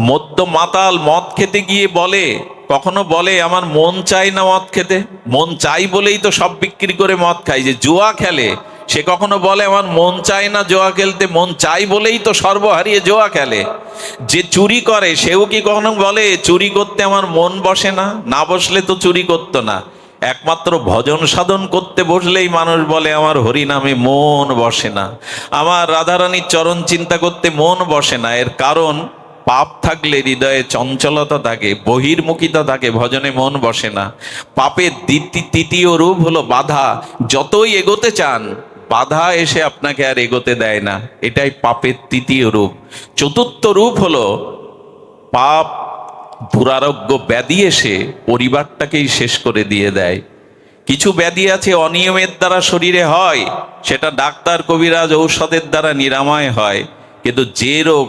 মদ্য মাতাল মদ খেতে গিয়ে বলে, কখনো বলে আমার মন চাই না মদ খেতে, মন চাই বলেই তো সব বিক্রি করে মদ খাই। যে জুয়া খেলে, সে কখনো বলে আমার মন চায় না জুয়া খেলতে, মন চাই বলেই তো সর্ব হারিয়ে জুয়া খেলে। যে চুরি করে, সেও কি কখনো বলে চুরি করতে আমার মন বসে না, না বসলে তো চুরি করতো না। একমাত্র ভজন সাধন করতে বসলেই মানুষ বলে আমার হরি নামে মন বসে না, আমার রাধারানীর চরণ চিন্তা করতে মন বসে না। এর কারণ, পাপ থাকলে হৃদয়ে চঞ্চলতা থাকে, বহির্মুখিতা থাকে, ভজনে মন বসে না। পাপের তৃতীয় রূপ হলো বাধা। যতই এগোতে চান, বাধা এসে আপনাকে আর এগোতে দেয় না, এটাই পাপের তৃতীয় রূপ। চতুর্থ রূপ হলো পাপ দুরারোগ্য ব্যাধি, এসে পরিবারটাকেই শেষ করে দিয়ে দেয়। কিছু ব্যাধি আছে অনিয়মের দ্বারা শরীরে হয়, সেটা ডাক্তার কবিরাজ ঔষধের দ্বারা নিরাময় হয়। কিন্তু যে রোগ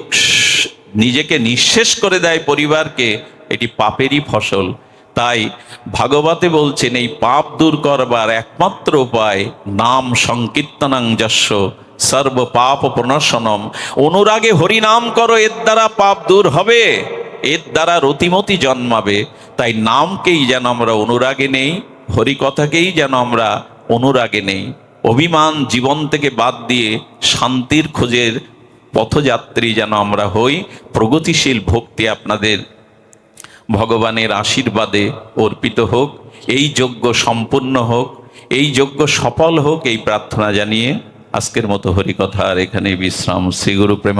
নিজেকে নিঃশেষ করে দেয় পরিবারকে, এটি পাপেরই ফসল। তাই ভাগবতে বলছেন, এই পাপ দূর করবার একমাত্র উপায় নাম সংকীর্তনাং যস্য সর্ব পাপ প্রণশনম। অনুরাগে হরিনাম করো, এর দ্বারা পাপ দূর হবে, এর দ্বারা রতিমতি জন্মাবে। তাই নামকেই যেন আমরা অনুরাগে নেই, হরিকথাকেই যেন আমরা অনুরাগে নেই। অভিমান জীবন থেকে বাদ দিয়ে শান্তির খোঁজের পথযাত্রী যেন আমরা হই। প্রগতিশীল ভক্তি আপনাদের ভগবানের আশীর্বাদে অর্পিত হোক, এই যজ্ঞ সম্পূর্ণ হোক, এই যজ্ঞ সফল হোক, এই প্রার্থনা জানিয়ে আজকের মতো হরিকথা আর এখানে বিশ্রাম। শ্রী গুরু প্রেম।